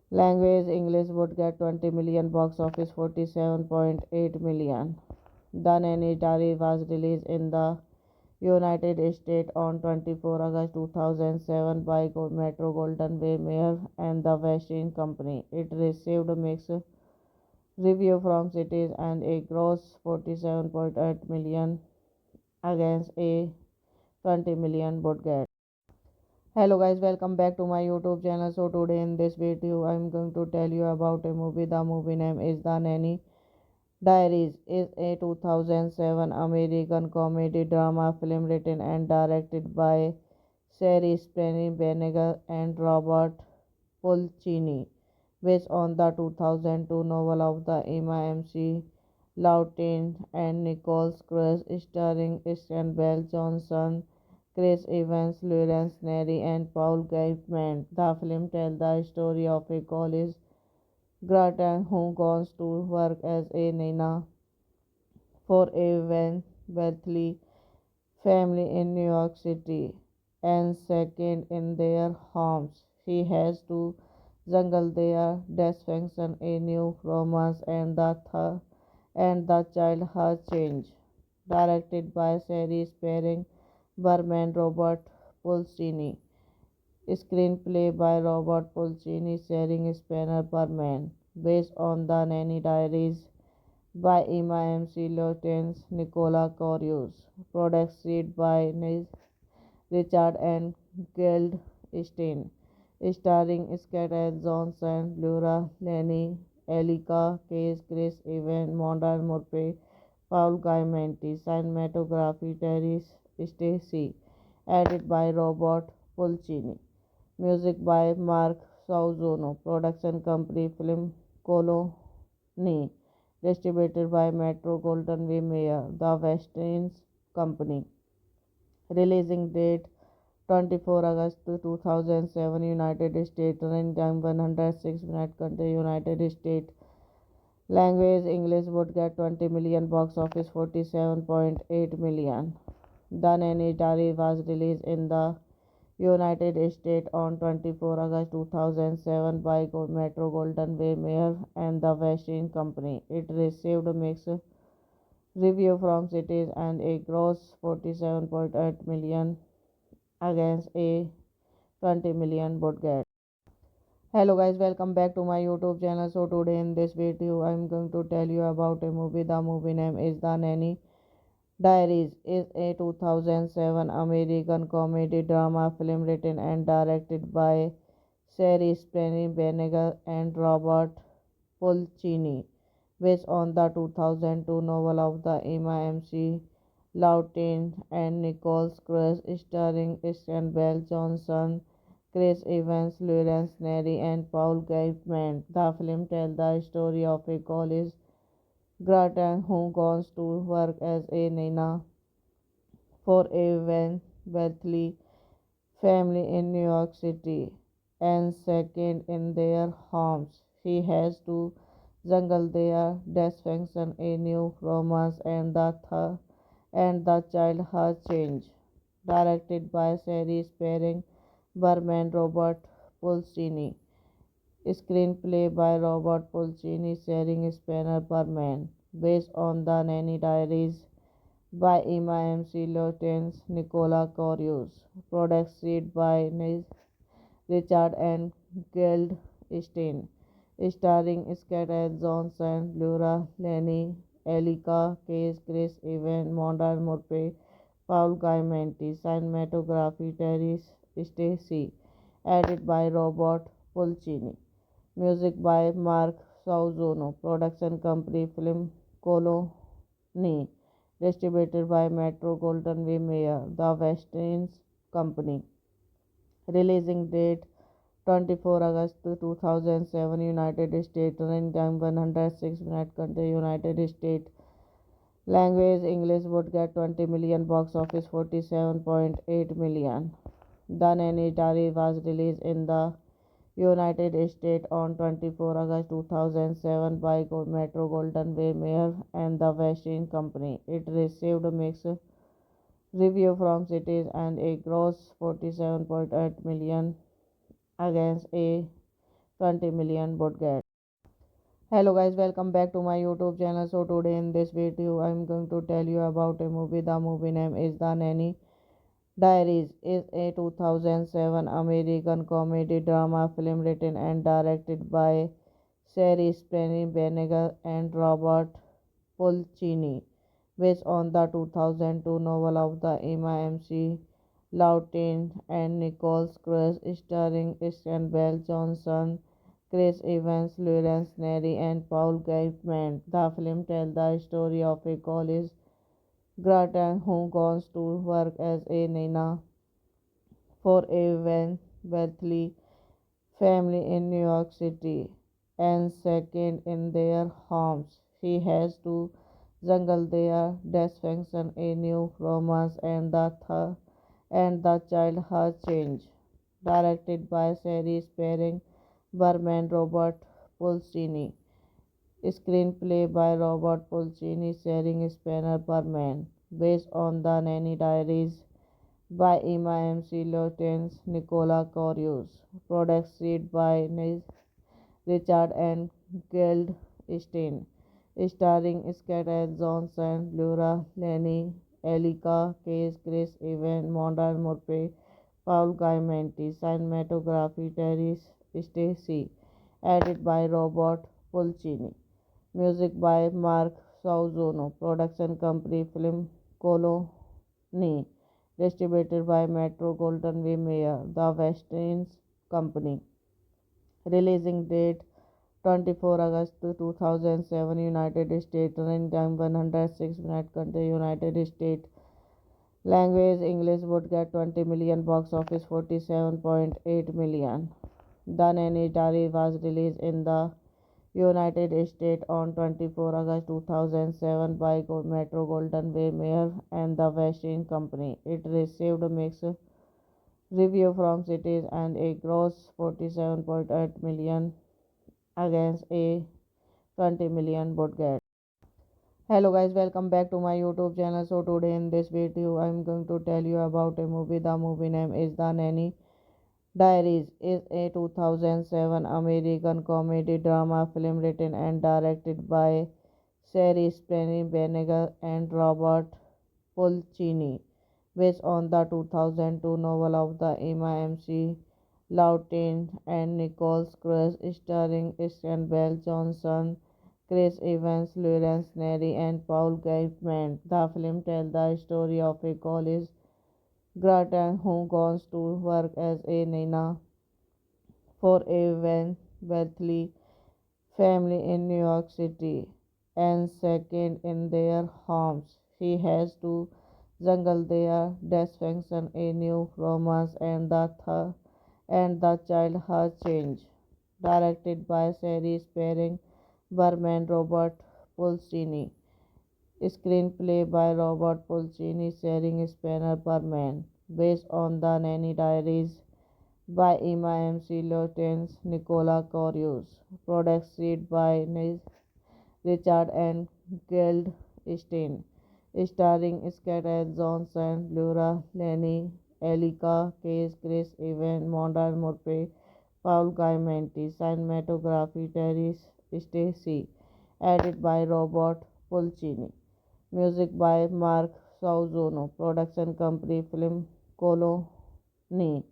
Language English. Would get 20 million. Box office 47.8 million. The Nanny Diary was released in the United States on 24 August 2007 by Metro Goldwyn Mayer and the Weinstein Company. It received mixed review from critics and a gross 47.8 million against a 20 million budget. Hello guys, welcome back to my YouTube channel. So today in this video I'm going to tell you about a movie. The movie name is The Nanny Diaries. Is a 2007 American comedy drama film written and directed by Sherry Spenny Benegar and Robert Pulcini, based on the 2002 novel of the Emma M.C. Lawton and Nicole Cruz, starring Christian Bell Johnson, Chris Evans, Lawrence Neri, and Paul Giamatti. The film tells the story of a college graduate who goes to work as a nana for a wealthy family in New York City and second in their homes. He has to jungle their dysfunction, a new romance, and the child has changed. Directed by Sherry Spearing, Berman Robert Pulcini. Screenplay by Robert Pulcini, Sharing Spanner Berman. Based on the Nanny Diaries by Emma M.C. Lawrence, Nicola Corius. Produced by Richard and Goldstein. Starring Scarlett Johansson, Laura Linney, Elika Case, Chris Evans, Modern Murphy, Paul Giamatti. Cinematography, Terry Stacy. Edited by Robert Pulcini. Music by Mark Sauzono. Production company Film Colony. Distributed by Metro Goldwyn Mayer, The Weinstein Company. Releasing date 24 August 2007, United States. Running time 106 minutes. Country United States. Language English. Would get 20 million. Box office 47.8 million. The Nanny Diary was released in the United States on 24 August 2007 by Metro Goldwyn Mayer and the Weinstein Company. It received mixed review from critics and a gross 47.8 million against a 20 million budget. Hello guys, welcome back to my YouTube channel. So today in this video I'm going to tell you about a movie. The movie name is The Nanny Diaries. Is a 2007 American comedy drama film written and directed by Sherry Spenny Benegar and Robert Pulcini, based on the 2002 novel of the Emma M.C. Lawton and Nicole Cruz, starring Christian Bell Johnson, Chris Evans, Lawrence Neri, and Paul Giamatti. The film tells the story of a college graduate who goes to work as a nana for a wealthy family in New York City and second in their homes. He has to jungle their dysfunction, a new romance, and the child has changed. Directed by Sherry Spearing, Berman Robert Pulcini. Screenplay by Robert Pulcini, starring Spanner Perman, based on the Nanny Diaries by Emma M.C. Lawrence, Nicola Corius, produced by Richard and Goldstein, starring Scarlett Johansson, Laura Linney, Elika Case, Chris Evans, Modern Murphy, Paul Giamatti, cinematography Terry Stacy, edited by Robert Pulcini, music by Mark Sauzono, production company Film Colony, distributed by Metro Goldwyn Mayer, The West Indies Company. Releasing date 24 August 2007, United States. Running time 106 minutes. Country United States. Language English. Would get 20 million. Box office 47.8 million. The Nanny Diary was released in the United States on 24 August 2007 by Metro Goldwyn Mayer and the West Indies Company. It received mixed review from critics and a gross 47.8 million against a 20 million budget. Hello guys, welcome back to my YouTube channel. So today in this video I'm going to tell you about a movie. The movie name is The Nanny Diaries. Is a 2007 American comedy drama film written and directed by Sherry Spenny Benegal and Robert Pulcini, based on the 2002 novel of the Emma M.C. Lawton and Nicole Cruz, starring Christian Bell Johnson, Chris Evans, Lawrence Neri, and Paul Giamatti. The film tells the story of a college graduate who goes to work as a nana for a wealthy family in New York City, and second in their homes. She has to juggle their dysfunction, a new romance, and the child has changed. Directed by Sherry Spearing Berman, Robert Pulcini. Screenplay by Robert Pulcini, starring Spanner Berman, based on the Nanny Diaries by Emma M.C. Lawrence, Nicola Corius, produced by Richard and Goldstein, starring Scarlett Johansson, Laura Linney, Elika Case, Chris Evans, Modern Murphy, Paul Giamatti, cinematography Terry Stacy, edited by Robert Pulcini, music by Mark Sauzono, production company Film Colony, distributed by Metro Goldwyn Mayer, The West Indies Company. Releasing date 24 August 2007, United States. Running time 106 minutes. Country United States. Language English. Would get 20 million. Box office 47.8 million. The Nanny Diary was released in the United States on 24 August 2007 by Metro Goldwyn Mayer and the West Indies Company. It received mixed review from critics and a gross 47.8 million against a 20 million budget. Hello guys, welcome back to my YouTube channel. So today in this video I'm going to tell you about a movie. The movie name is The Nanny Diaries. Is a 2007 American comedy drama film written and directed by Sherry Spenny Benegal and Robert Pulcini, based on the 2002 novel of the Emma M.C. Lawton and Nicole Cruz, starring Christian Bell Johnson, Chris Evans, Lawrence Neri, and Paul Giamatti. The film tells the story of a college graduate who goes to work as a nana for a wealthy family in New York City, and second in their homes. She has to juggle their dysfunction, a new romance, and the child has changed. Directed by Sherry Spearing Berman, Robert Pulcini. Screenplay by Robert Pulcini, starring Spanner Berman, based on the Nanny Diaries by Emma M.C. Lawrence, Nicola Corius, produced by Richard and Goldstein, starring Scarlett Johansson, Laura Linney, Elika Case, Chris Evans, Modern Murphy, Paul Giamatti, cinematography Terry Stacy, edited by Robert Pulcini, music by Mark Sauzono, production company Film Colony,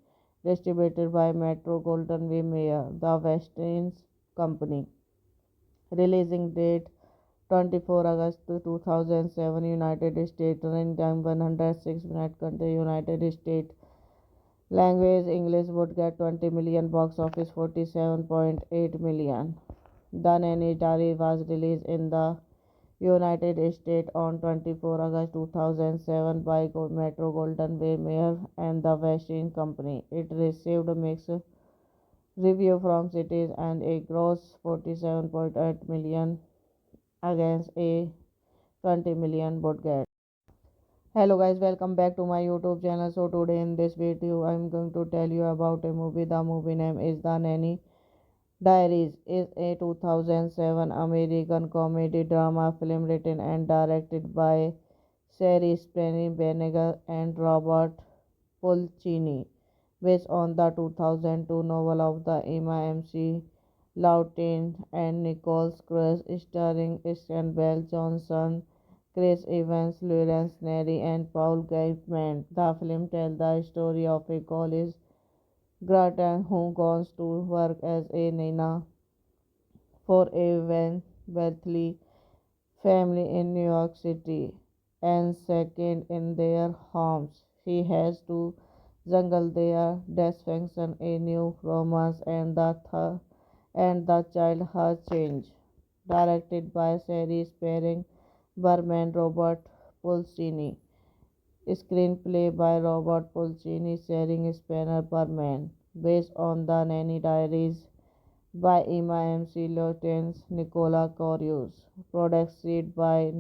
distributed by Metro Goldwyn Mayer, The West Indies Company. Releasing date 24 August 2007, United States. Running time 106 minutes. Country United States. Language English. Would get 20 million. Box office 47.8 million. The Nanny Diary was released in the United States on 24 August 2007 by Metro Goldwyn Mayer and the West Indies Company. It received mixed review from critics and a gross 47.8 million against a 20 million budget. Hello guys, welcome back to my YouTube channel. So today in this video I'm going to tell you about a movie. The movie name is The Nanny Diaries. Is a 2007 American comedy drama film written and directed by Sherry Spenny Benegal and Robert Pulcini, based on the 2002 novel of the Emma MC Lawton and Nicole Cruz, starring Christian Bell Johnson, Chris Evans, Lawrence Neri, and Paul Gateman. The film tells the story of a college graduate who goes to work as a nana for a wealthy family in New York City, and second in their homes. He has to juggle their dysfunction, a new romance, and the child has changed. Directed by Sherry Spearing Berman, Robert Pulcini. Screenplay by Robert Pulcini, Sharing Spanner Berman. Based on The Nanny Diaries by Emma MC Lawton, Nicola Corius. Produced by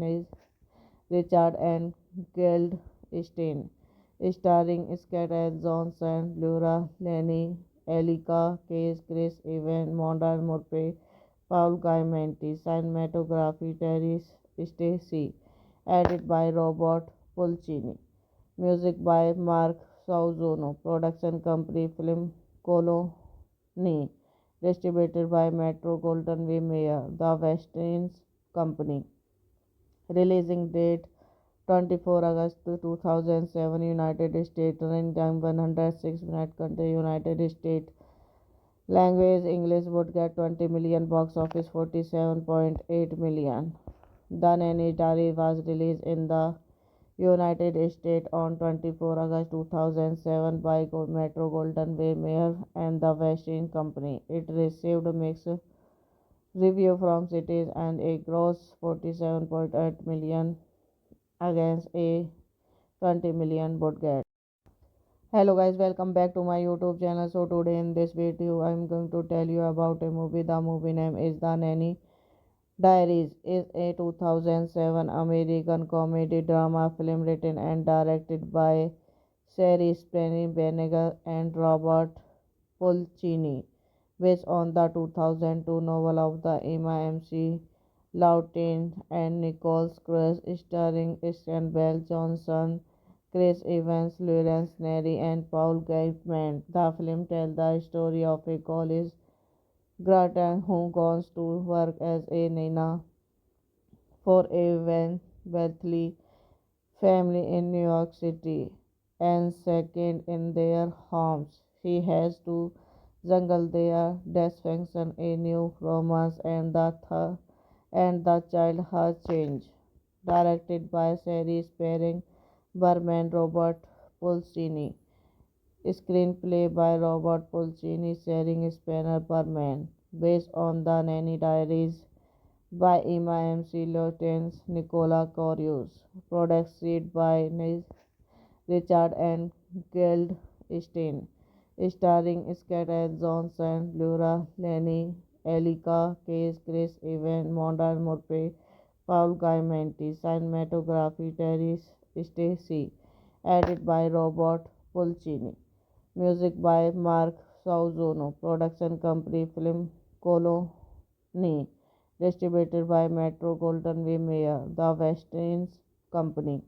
Richard and Goldstein. Starring Scarlett Johansson, Laura Linney, Elika Case, Chris Evans, Modern Murphy, Paul Giamatti. Cinematography Terry Stacy. Edited by Robert Pulcini. Music by Mark Sauzono. Production company Film Colony. Distributed by Metro Goldwyn Mayer, The West Indies Company. Releasing date 24 August 2007, United States. Running time 106 minutes. Country United States. Language English. Would get 20 million. Box office 47.8 million. The Nanny Diary was released in the United States on 24 August 2007 by Metro Goldwyn Mayer and the West Indies Company. It received mixed review from critics and a gross 47.8 million against a 20 million budget. Hello guys, welcome back to my YouTube channel. So today in this video I'm going to tell you about a movie. The movie name is The Nanny Diaries. Is a 2007 American comedy drama film written and directed by Sherry Spenny Benegal and Robert Pulcini, based on the 2002 novel of the Emma MC Lawton and Nicole Cruz, starring Christian Bell Johnson, Chris Evans, Lawrence Neri, and Paul Gateman. The film tells the story of a college graduate who goes to work as a nana for a wealthy family in New York City, and second in their homes. He has to juggle their dysfunction, a new romance, and the child has changed. Directed by Sherry Spearing Berman, Robert Pulcini. Screenplay by Robert Pulcini, Sharing Spanner Berman. Based on The Nanny Diaries by Emma MC Lawton, Nicola Corius. Produced by Richard and Goldstein. Starring Scarlett Johansson, Laura Linney, Elika Case, Chris Evans, Modern Murphy, Paul Giamatti. Cinematography Terry Stacy. Edited by Robert Pulcini. Music by Mark Sauzono. Production company Film Colony. Distributed by Metro Goldwyn Mayer, The West Indies Company.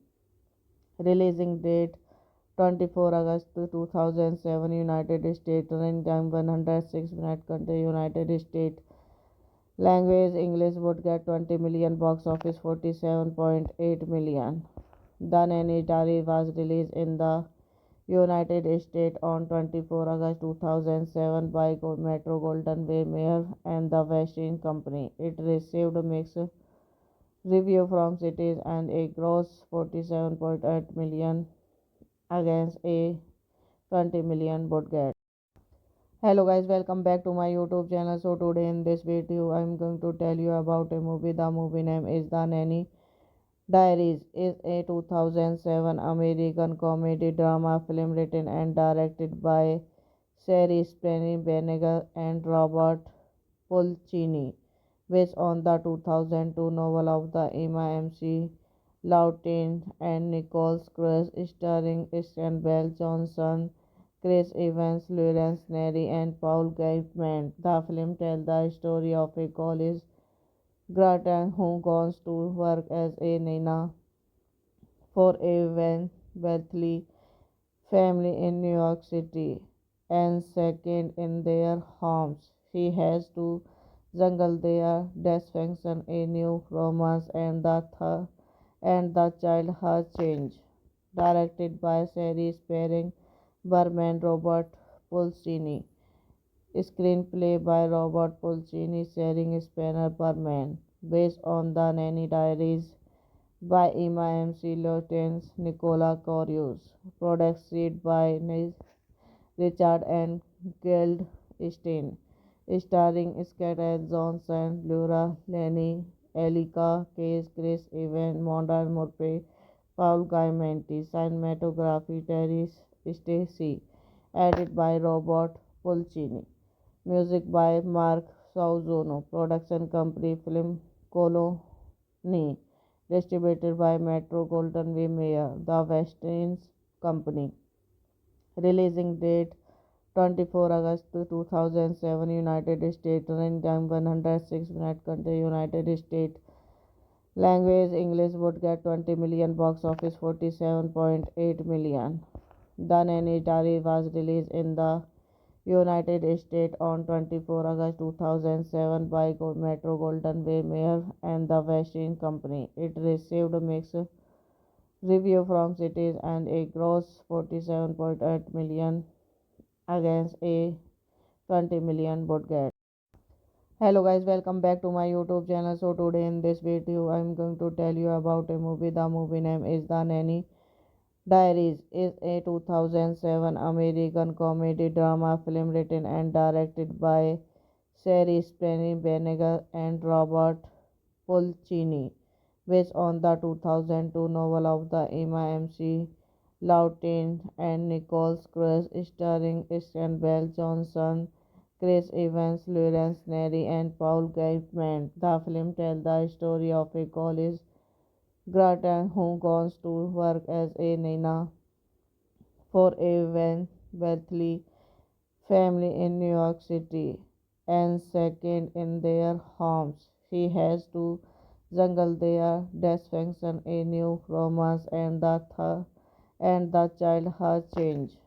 Releasing date 24 August 2007 United States. Running time 106 minutes. Country United States. Language English. Would get 20 million. Box office 47.8 million. The Nanny Diary was released in the United States on 24 August 2007 by Metro Golden Way Mayer and the Westin Company. It received mixed review from critics and a gross 47.8 million against a 20 million budget. Hello guys, welcome back to my YouTube channel. So today in this video I'm going to tell you about a movie. The movie name is The Nanny Diaries. Is a 2007 American comedy drama film written and directed by Sherry Spenny Benegal and Robert Pulcini, based on the 2002 novel of the Emma MC Lawton and Nicole Cruz, starring Christian Bell Johnson, Chris Evans, Lawrence Neri, and Paul Gaitman. The film tells the story of a college graduate who goes to work as a nana for a wealthy family in New York City, and second in their homes. She has to juggle their dysfunction, a new romance, and the child has changed. Directed by Sherry Sparing Berman, Robert Pulcini. Screenplay by Robert Pulcini, Sharing Spanner Berman. Based on the Nanny Diaries by Emma MC Lawrence, Nicola Corius. Produced by Richard and Goldstein. Starring Scarlett Johansson, Laura Linney, Elika Case, Chris Evans, Modern Murphy, Paul Giamatti. Cinematography Terry Stacy. Edited by Robert Pulcini. Music by Mark Sauzono. Production company Film Colony. Distributed by Metro Golden Way Mayer, the Westin Company. Releasing date 24 August 2007 United States. Running time 106 minutes. Country United States. Language English. Would get 20 million. Box office 47.8 million. The Nanny Diary was released in the United States on 24 August 2007 by Metro Golden Way Mayer and the Westin Company. It received mixed review from critics and a gross 47.8 million against a 20 million budget. Hello guys, welcome back to my YouTube channel. So today in this video I'm going to tell you about a movie. The movie name is The Nanny Diaries. Is a 2007 American comedy drama film written and directed by Sherry Spenny Benegal and Robert Pulcini, based on the 2002 novel of the Emma MC Lawton and Nicole Cruz, starring Christian Bell Johnson, Chris Evans, Lawrence Neri, and Paul Gaitman. The film tells the story of a college graduate who goes to work as a nana for a wealthy family in New York City, and second in their homes. She has to juggle their dysfunction, a new romance, and the child has changed.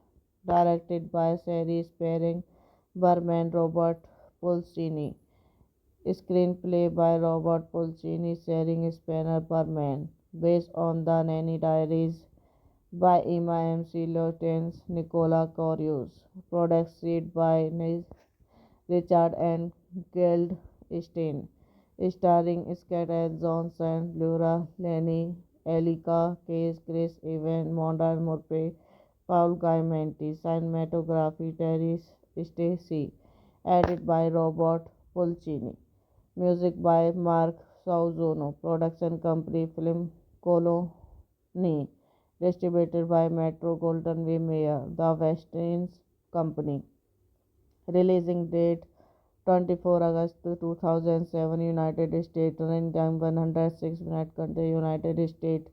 Directed by Sherry Sparing Berman, Robert Pulcini. Screenplay by Robert Pulcini, Sharing Spanner Berman. Based on the Nanny Diaries by Emma MC Lawrence, Nicola Corius. Produced by Richard and Goldstein. Starring Scarlett Johansson, Laura Linney, Elika Case, Chris Evans, Modern Murphy, Paul Giamatti. Cinematography Terry Stacy. Edited by Robert Pulcini. Music by Mark Sauzono. Production company Film Colony. Distributed by Metro Golden Way Mayer, the Westin Company. Releasing date 24 August 2007 United States. Running time 106 minutes. Country United States.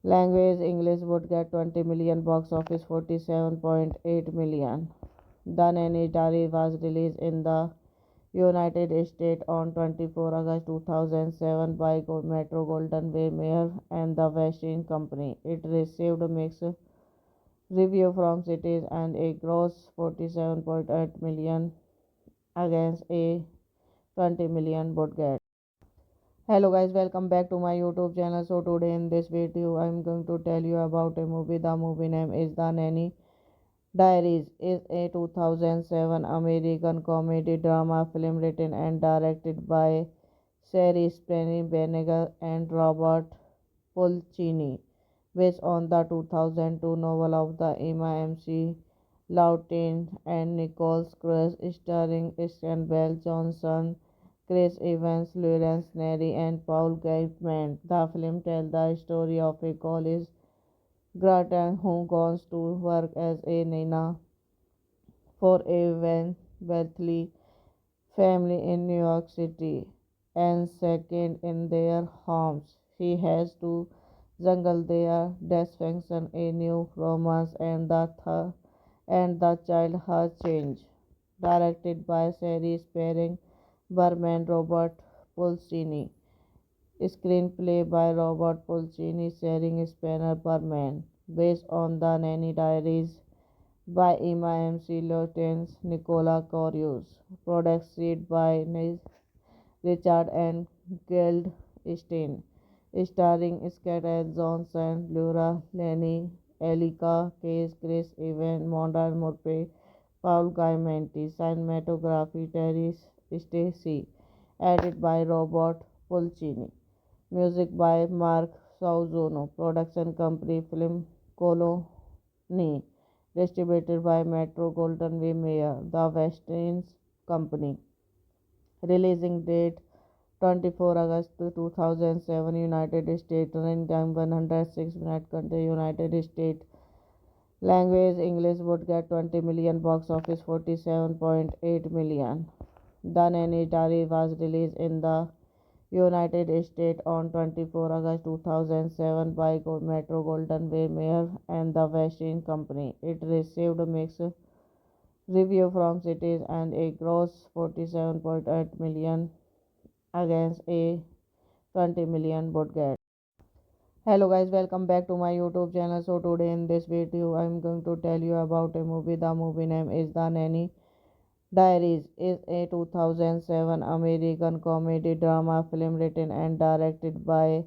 Language English. Would get 20 million. Box office 47.8 million. The Nanny Diary was released in the United States on 24 August 2007 by Metro Golden Way Mayer and the Westin Company. It received mixed review from cities and a gross 47.8 million against a 20 million budget. Hello guys, welcome back to my YouTube channel. So today in this video I'm going to tell you about a movie. The movie name is The Nanny Diaries. Is a 2007 American comedy drama film written and directed by Sherry Spenny Benegal and Robert Pulcini, based on the 2002 novel of the Emma MC Lawton and Nicole Cruz, starring Bell Johnson, Chris Evans, Lawrence Neri, and Paul Gateman. The film tells the story of a college graduate who goes to work as a nana for a wealthy family in New York City, and second in their homes, she has to juggle their dysfunction, a new romance, and the child has changed. Directed by Sherry Spearing Berman, Robert Pulcini. Screenplay by Robert Pulcini, Sharing Spanner Berman. Based on The Nanny Diaries by Emma MC Lawrence, Nicola Corius. Produced by Richard and Goldstein. Starring Scarlett Johansson, Laura Linney, Elika Case, Chris Evans, Modern Murphy, Paul Giamatti. Cinematography Terry Stacy. Edited by Robert Pulcini. Music by Mark Sauzono. Production company Film Colony. Distributed by Metro Golden Way Mayer, The Western Company. Releasing date 24 August 2007, United States. Running time 106 minutes. Country United States. Language English. Would get 20 million. Box office 47.8 million. The Nanny Diary was released in the United States on 24 August 2007 by Metro Golden Way Mayer and the Western Company. It received mixed review from cities and a gross 47.8 million against a 20 million budget. Hello guys, welcome back to my YouTube channel. So today in this video I'm going to tell you about a movie. The movie name is The Nanny Diaries. Is a 2007 American comedy drama film written and directed by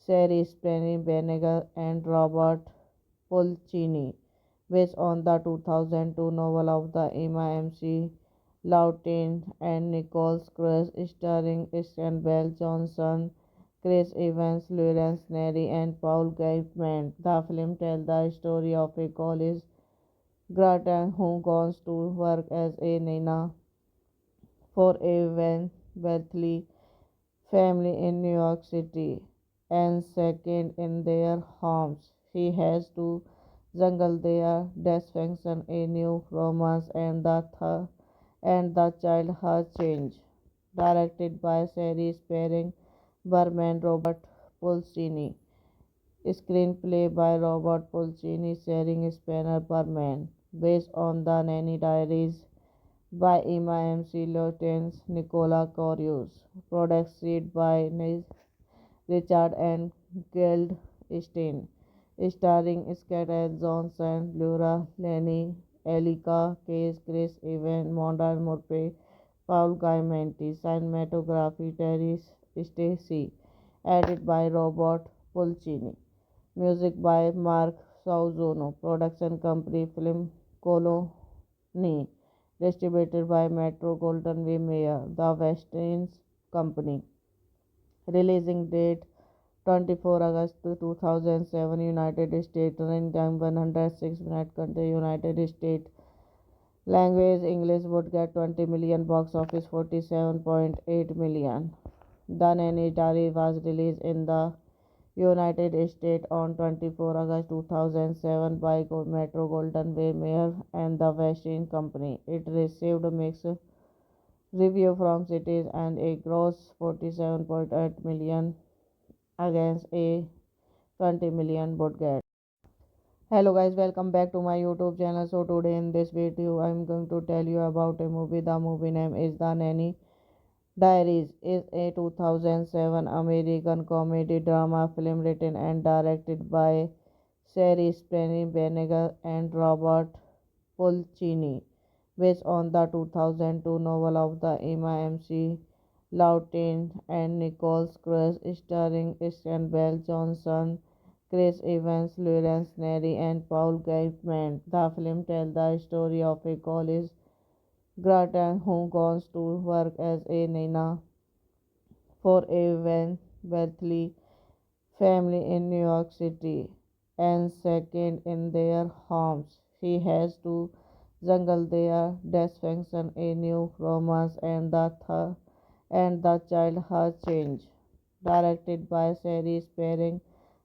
Sherry Spenny Benegal and Robert Pulcini, based on the 2002 novel of the Emma MC Lawton and Nicole Cruz, starring Bell Johnson, Chris Evans, Lawrence Neri, and Paul Gateman. The film tells the story of a college graduate who goes to work as a nana for a wealthy family in New York City, and second in their homes, she has to juggle their dysfunction, a new romance, and the child has changed. Directed by Sherry Spearing Berman, Robert Pulcini. Screenplay by Robert Pulcini, Sharing Spanner Berman. Based on The Nanny Diaries by Emma MC Lawrence, Nicola Corius. Produced by Richard and Goldstein. Starring Scarlett Johansson, Laura Linney, Elika Case, Chris Evans, Modern Murphy, Paul Giamatti. Cinematography Terry Stacy. Edited by Robert Pulcini. Music by Mark Sauzono. Production company Film Colony. Distributed by Metro Golden Way Mayer, The Western Company. Releasing date 24 August 2007, United States. Running time 106 minutes. Country United States. Language English. Would get 20 million. Box office 47.8 million. The Nanny Diary was released in the United States on 24 August 2007 by Metro Golden Way Mayer and the Western Company. It received mixed review from cities and a gross 47.8 million against a 20 million budget. Hello guys, welcome back to my YouTube channel. So today in this video I'm going to tell you about a movie. The movie name is The Nanny Diaries. Is a 2007 American comedy drama film written and directed by Sherry Spenny Benegal and Robert Pulcini, based on the 2002 novel of the Emma MC Lawton and Nicole Cruz, starring Christian Bell Johnson, Chris Evans, Lawrence Neri, and Paul Gaitman. The film tells the story of a college graduate who goes to work as a nana for a wealthy family in New York City, and second in their homes. He has to juggle their dysfunction, a new romance, and the child has changed. Directed by series pairing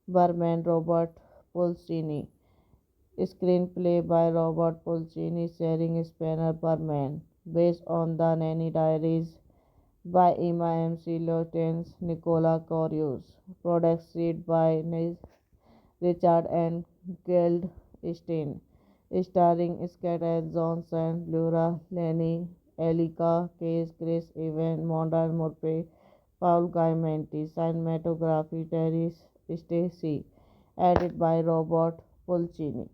Berman Robert Pulcini. Screenplay by Robert Pulcini, sharing Spanner Berman. Based on the Nanny Diaries by Emma MC Lawrence, Nicola Corius. Produced by Richard and Goldstein. Starring Scarlett Johansson, Laura Linney, Elika Case, Chris Evans, Modern Murphy, Paul Giamatti. Cinematography Terry Stacy. Edited by Robert Pulcini.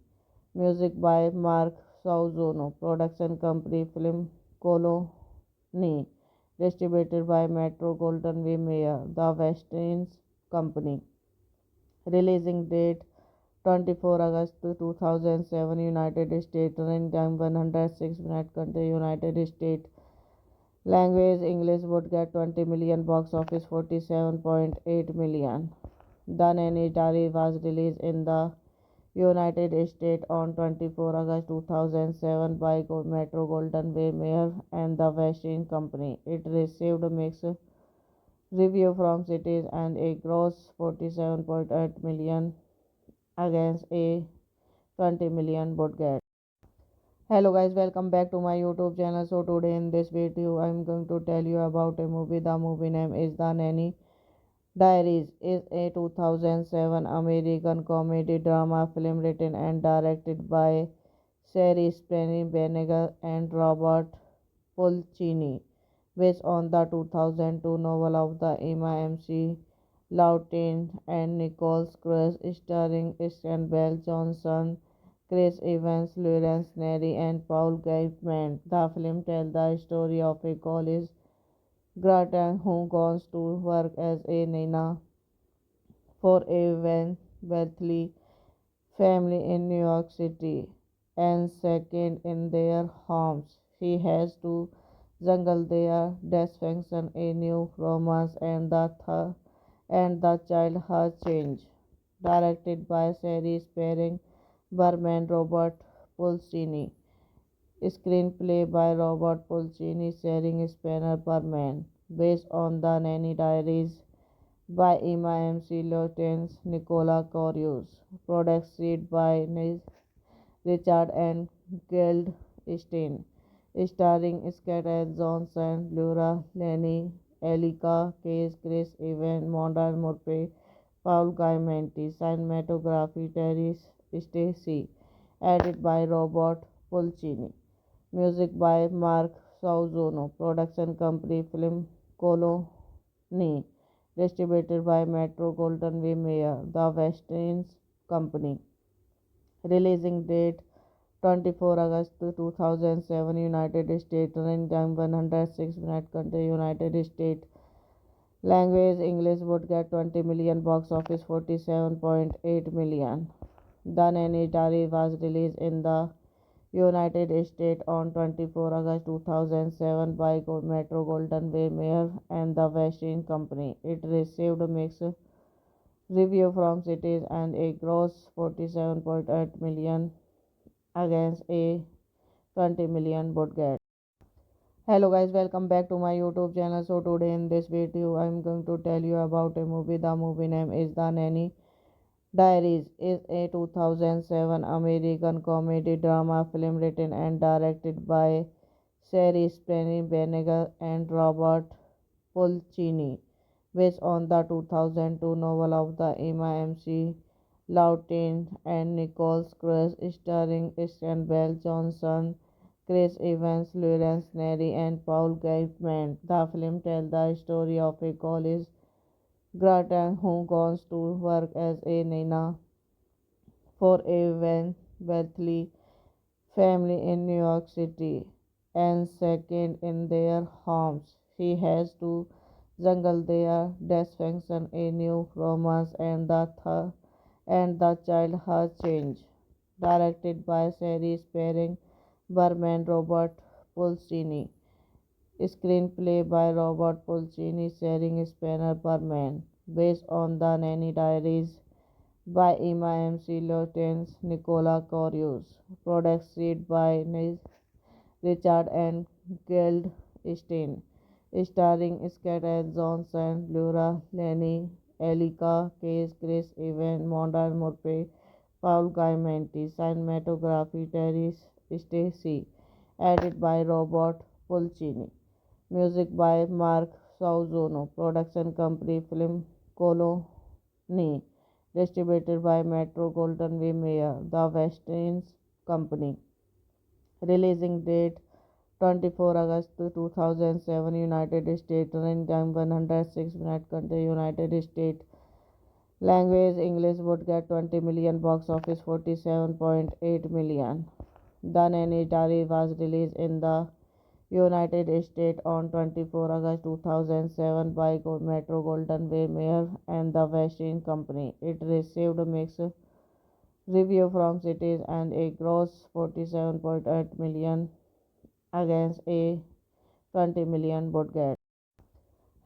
Music by Mark Sauzono. Production company Film Colony. Distributed by Metro Golden Way Mayer, The West Indies Company. Releasing date 24 August 2007, United States. Running time 106 minutes. Country United States. Language English. Would get 20 million. Box office 47.8 million. The Nanny Diary was released in the United States on 24 August 2007 by Metro Golden Way Mayer and the West Indies Company. It received mixed review from critics and a gross 47.8 million against a 20 million budget. Hello guys, welcome back to my YouTube channel. So today in this video I'm going to tell you about a movie. The movie name is The Nanny Diaries. Is a 2007 American comedy drama film written and directed by Sherry Spenny Benegal and Robert Pulcini, based on the 2002 novel of the Emma MC Lawton and Nicole Cruz, starring Christian Bell Johnson, Chris Evans, Lawrence Neri, and Paul Gaitman. The film tells the story of a college graduate who goes to work as a nana for a wealthy family in New York City, and second in their homes. He has to juggle their dysfunction, a new romance, and the child has changed. Directed by series pairing Berman Robert Pulcini. Screenplay by Robert Pulcini, sharing Spanner Berman. Based on the Nanny Diaries by Emma MC Lawrence, Nicola Corius. Produced by Richard and Goldstein. Starring Scarlett Johansson, Laura Linney, Elika Case, Chris Evans, Modern Murphy, Paul Giamatti. Cinematography Terry Stacy. Edited by Robert Pulcini. Music by Mark Sauzono. Production company Film Colony. Distributed by Metro Golden Way Mayer, The West Indies Company. Releasing date 24 August 2007, United States. Running time 106 minutes. Country United States. Language English. Would get 20 million. Box office 47.8 million. The Nanny Diary was released in the United States on 24 August 2007 by Metro Golden Way Mayer and the West Indies Company. It received mixed review from critics and a gross 47.8 million against a 20 million budget. Hello guys, welcome back to my YouTube channel. So today in this video I'm going to tell you about a movie. The movie name is The Nanny Diaries. Is a 2007 American comedy drama film written and directed by Sherry Spenny Benegal and Robert Pulcini, based on the 2002 novel of the Emma MC Lawton and Nicole Cruz, starring Christian Bell Johnson, Chris Evans, Lawrence Neri, and Paul Gaitman. The film tells the story of a college graduate who goes to work as a nana for a wealthy family in New York City, and second in their homes. He has to juggle their dysfunction, a new romance, and the child has changed. Directed by Sherry Spearing, Berman Robert Pulcini. Screenplay by Robert Pulcini, Sharing Spanner Berman. Based on the Nanny Diaries by Emma M.C. Lawrence, Nicola Corius. Produced by Richard and Goldstein. Starring Scarlett Johansson, Laura Linney, Elika Case, Chris Evans, Modern Murphy, Paul Giamatti. Cinematography, Terry Stacy. Edited by Robert Pulcini. Music by Mark Sauzono. Production company Film Colony. Distributed by Metro Goldwyn Mayer, The West Indies Company. Releasing date 24 August 2007, United States. Running time 106 minutes. Country United States. Language English. Would get 20 million. Box office 47.8 million. The Nanny Diary was released in the United States on 24 August 2007 by Metro Goldwyn Mayer and the West Indies Company. It received mixed review from critics and a gross 47.8 million against a 20 million budget.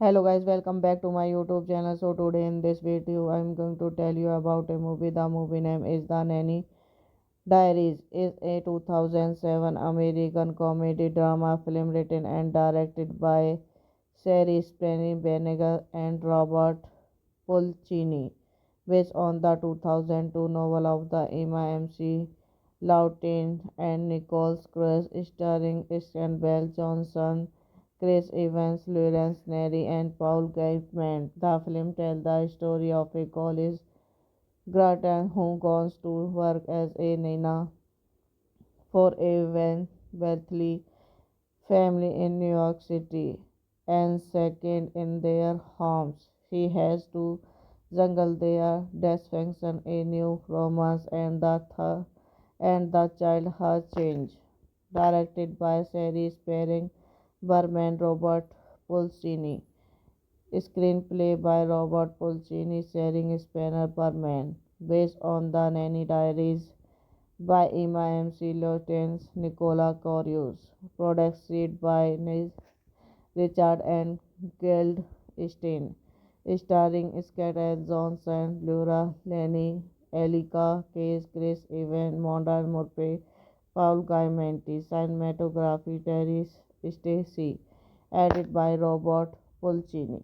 Hello guys, welcome back to my YouTube channel. So today in this video I am going to tell you about a movie. The movie name is The Nanny Diaries. Is a 2007 American comedy drama film written and directed by Sherry Spenny Benegal and Robert Pulcini, based on the 2002 novel of the Emma M.C. Lawton and Nicole Cruz, starring Bell Johnson, Chris Evans, Lawrence Neri, and Paul Giamatti. The film tells the story of a college graduate who goes to work as a nana for a wealthy family in New York City, and second in their homes. He has to juggle their dysfunction, a new romance, and the child has changed. Directed by Sherry Spearing, Berman Robert Pulcini. Screenplay by Robert Pulcini, Sharing Spanner Berman. Based on the Nanny Diaries by Emma M.C. Lawrence, Nicola Corius. Produced by Richard and Goldstein. Starring Scarlett Johansson, Laura Linney, Elika Case, Chris Evans, Modern Murphy, Paul Giamatti. Cinematography, Terry Stacy. Edited by Robert Pulcini.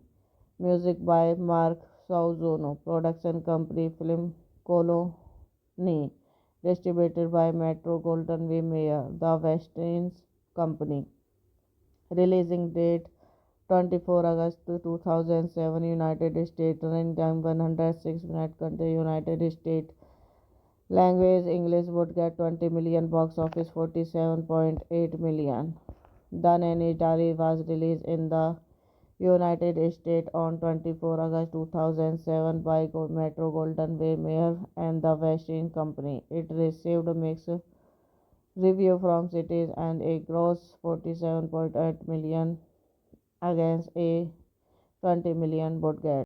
Music by Mark Sauzono. Production company Film Colony. Distributed by Metro Goldwyn Mayer, The West Indies Company. Releasing date 24 August 2007, United States. Running time 106 minutes. Country United States. Language English. Would get 20 million. Box office 47.8 million. The Nanny Diary was released in the United States on 24 August 2007 by Metro Goldwyn Mayer and the West Indies Company. It received mixed review from critics and a gross 47.8 million against a 20 million budget.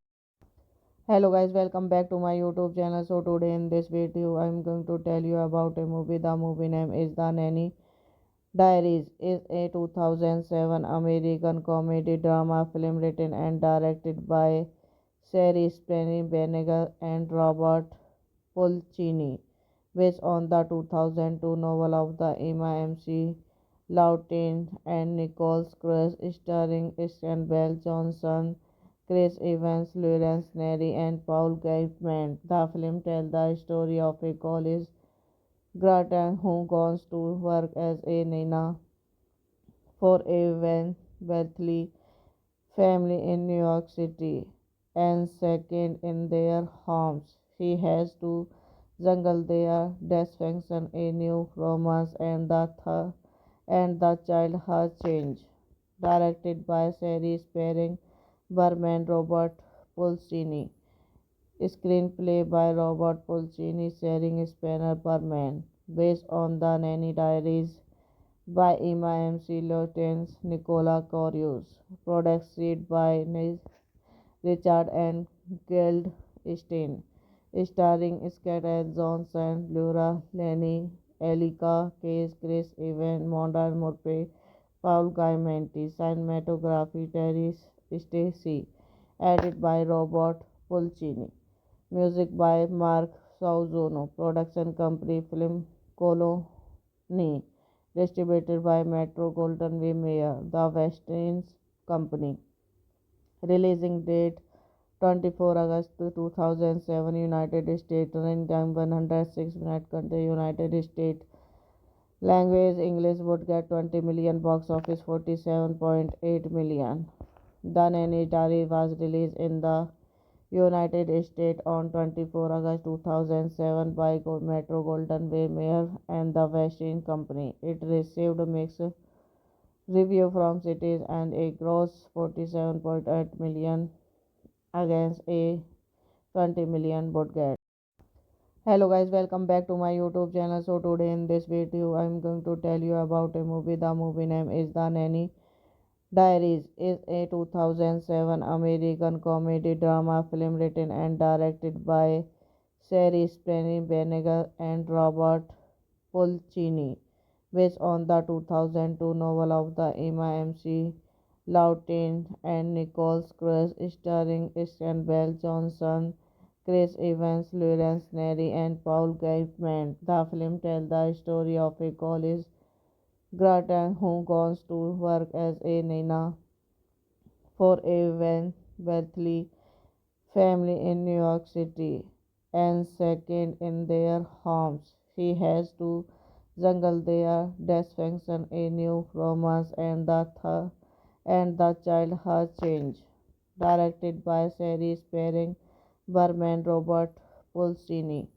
Hello guys, welcome back to my YouTube channel. So today in this video I am going to tell you about a movie. The movie name is The Nanny Diaries. Is a 2007 American comedy drama film written and directed by Sherry Spenny Benegal and Robert Pulcini, based on the 2002 novel of the Emma M.C. Lawton and Nicole Cruz, starring Bell Johnson, Chris Evans, Lawrence Neri, and Paul Giamatti. The film tells the story of a college graduate who goes to work as a nana for a wealthy family in New York City, and second in their homes. He has to juggle their dysfunction, a new romance, and the child has changed. Directed by Sherry Spearing, Berman Robert Pulcini. Screenplay by Robert Pulcini, starring Spanner Perman, based on the Nanny Diaries by Emma M.C. Lawrence, Nicola Corius, produced by Richard and Goldstein, starring Scarlett Johansson, Laura Linney, Elika Case, Chris Evans, Monda Murphy, Paul Giamatti, cinematography Terry Stacy, edited by Robert Pulcini, music by Mark Sauzono, production company Film Colony, distributed by Metro Goldwyn Mayer, The West Indies Company. Releasing date 24 August 2007, United States. Running time 106 minutes. Country United States. Language English. Would get 20 million. Box office 47.8 million. The Nanny Diary was released in the United States on 24 August 2007 by Metro Goldwyn Mayer and the West Indies Company. It received mixed review from critics and a gross 47.8 million against a 20 million budget. Hello guys, welcome back to my YouTube channel. So today in this video I'm going to tell you about a movie. The movie name is The Nanny Diaries. Is a 2007 American comedy drama film written and directed by Sherry Spenny Benegal and Robert Pulcini, based on the 2002 novel of the Emma M.C. Lawton and Nicole Cruz, starring Bell Johnson, Chris Evans, Lawrence Neri, and Paul Giamatti. The film tells the story of a college graduate who goes to work as a nana for a wealthy family in New York City, and second in their homes. She has to juggle their dysfunction, a new romance, and the child has changed. Directed by Sherry Spearing Berman, Robert Pulcini.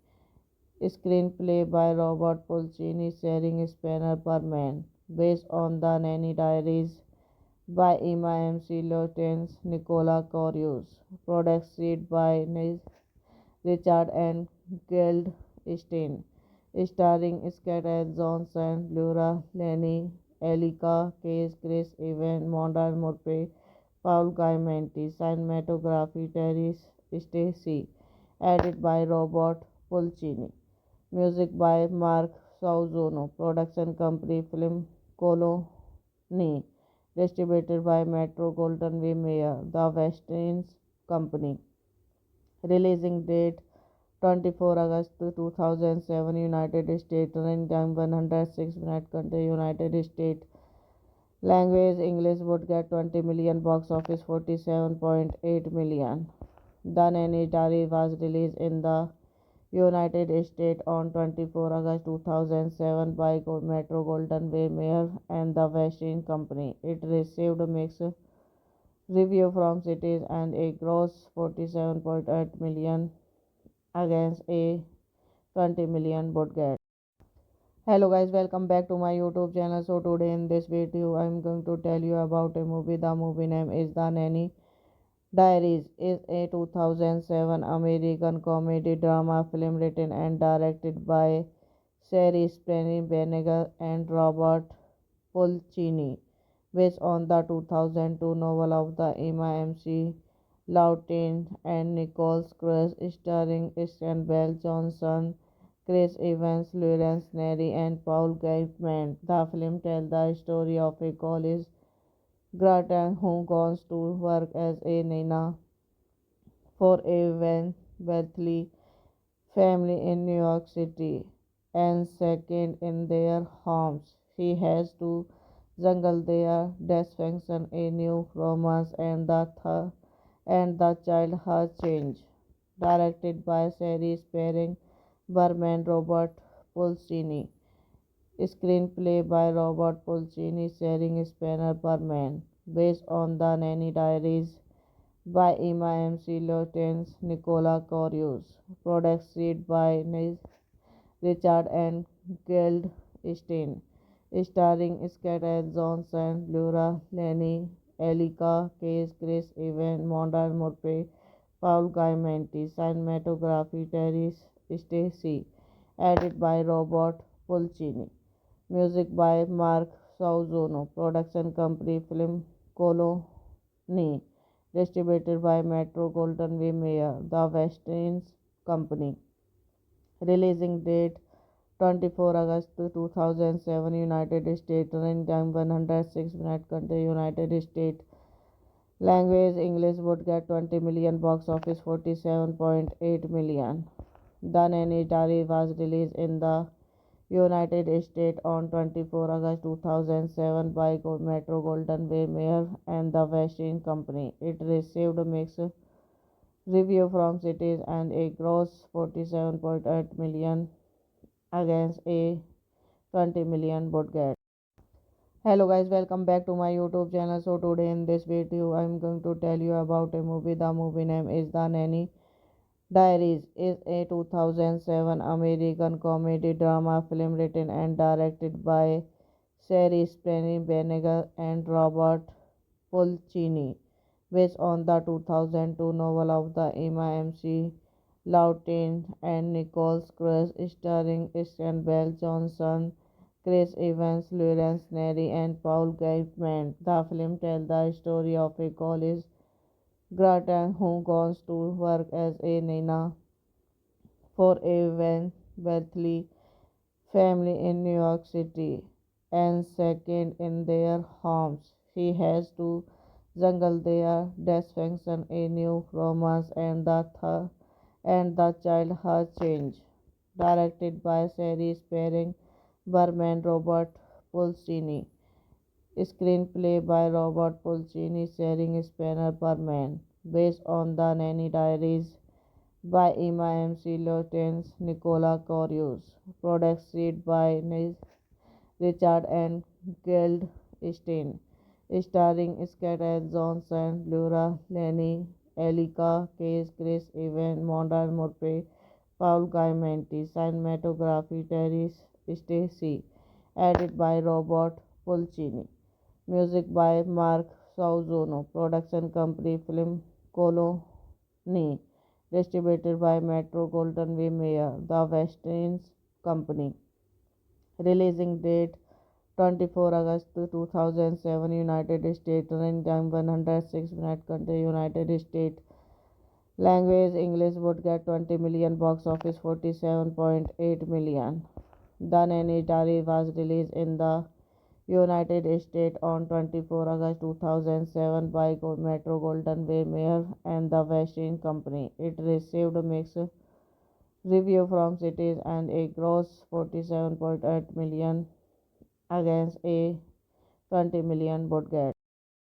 Screenplay by Robert Pulcini, starring Spanner Berman. Based on the Nanny Diaries by Emma M.C. Lawrence, Nicola Corius. Produced by Richard and Goldstein, starring Scarlett Johansson, Laura Linney, Elika Case, Chris Evans, Monda Murphy, Paul Giamatti, cinematography Terry Stacy, edited by Robert Pulcini, music by Mark Sauzono, production company Film Colony, distributed by Metro Goldwyn Mayer, The West Indies Company. Releasing date 24 August 2007, United States. Running time 106 minutes. Country United States. Language English. Would get 20 million. Box office 47.8 million. The Nanny Diary was released in the United States on 24 August 2007 by Metro Goldwyn Mayer and the West Indies Company. It received mixed review from critics and a gross 47.8 million against a 20 million budget. Hello guys, welcome back to my YouTube channel. So today in this video I'm going to tell you about a movie. The movie name is The Nanny Diaries. Is a 2007 American comedy drama film written and directed by Sherry Spenny Benegal and Robert Pulcini, based on the 2002 novel of the Emma M.C. Lawton and Nicole Cruz, starring Bell Johnson, Chris Evans, Lawrence Neri, and Paul Giamatti. The film tells the story of a college graduate who goes to work as a nana for a wealthy family in New York City, and second in their homes. She has to juggle their dysfunction, a new romance, and the child has changed. Directed by Sherry Spearing Berman, Robert Pulcini. Screenplay by Robert Pulcini, starring Spanner Berman. Based on the Nanny Diaries by Emma M.C. Lawrence, Nicola Corius. Produced by Richard and Goldstein, starring Scarlett Johansson, Laura Linney, Elika Case, Chris Evans, Monda Murphy, Paul Giamatti, cinematography Terry Stacy, edited by Robert Pulcini, music by Mark Sauzono, production company Film Colony, distributed by Metro Golden Way Mayer, The West Indies Company. Releasing date 24 August 2007, United States. Running time 106 minutes. Country United States. Language English. Would get 20 million. Box office 47.8 million. The Nanny Diary was released in the United States on 24 August 2007 by Metro Golden Way Mayer and the West Indies Company. It received mixed review from critics and a gross 47.8 million against a 20 million budget. Hello guys, welcome back to my YouTube channel. So today in this video I'm going to tell you about a movie. The movie name is The Nanny Diaries. Is a 2007 American comedy drama film written and directed by Sherry Spenny Benegal and Robert Pulcini, based on the 2002 novel of the Emma MC Lawton and Nicole Cruz, starring Bell Johnson, Chris Evans, Lawrence Neri, and Paul Gateman. The film tells the story of a college graduate who goes to work as a nana for a wealthy family in New York City, and second in their homes. He has to juggle their dysfunction, a new romance, and the child has changed. Directed by Sherry Spearing Berman, Robert Pulcini. Screenplay by Robert Pulcini, Sharing Spanner Berman. Based on The Nanny Diaries by Emma MC Lawrence, Nicola Corius. Produced by Richard and Goldstein. Starring Scarlett Johansson, Laura Linney, Elika Case, Chris Evans, Modern Murphy, Paul Giamatti. Cinematography Terry Stacy. Edited by Robert Pulcini. Music by Mark Sauzono. Production company Film Colony, distributed by Metro Golden Way Mayer, The West Indies Company. Releasing date 24 August 2007, United States. Running time 106 minutes. Country United States. Language English. Would get 20 million. Box office 47.8 million. The Nanny Diary was released in the United States on 24 August 2007 by Metro Golden Way Mayer and the West Indies Company. It received mixed review from critics and a gross 47.8 million against a 20 million budget.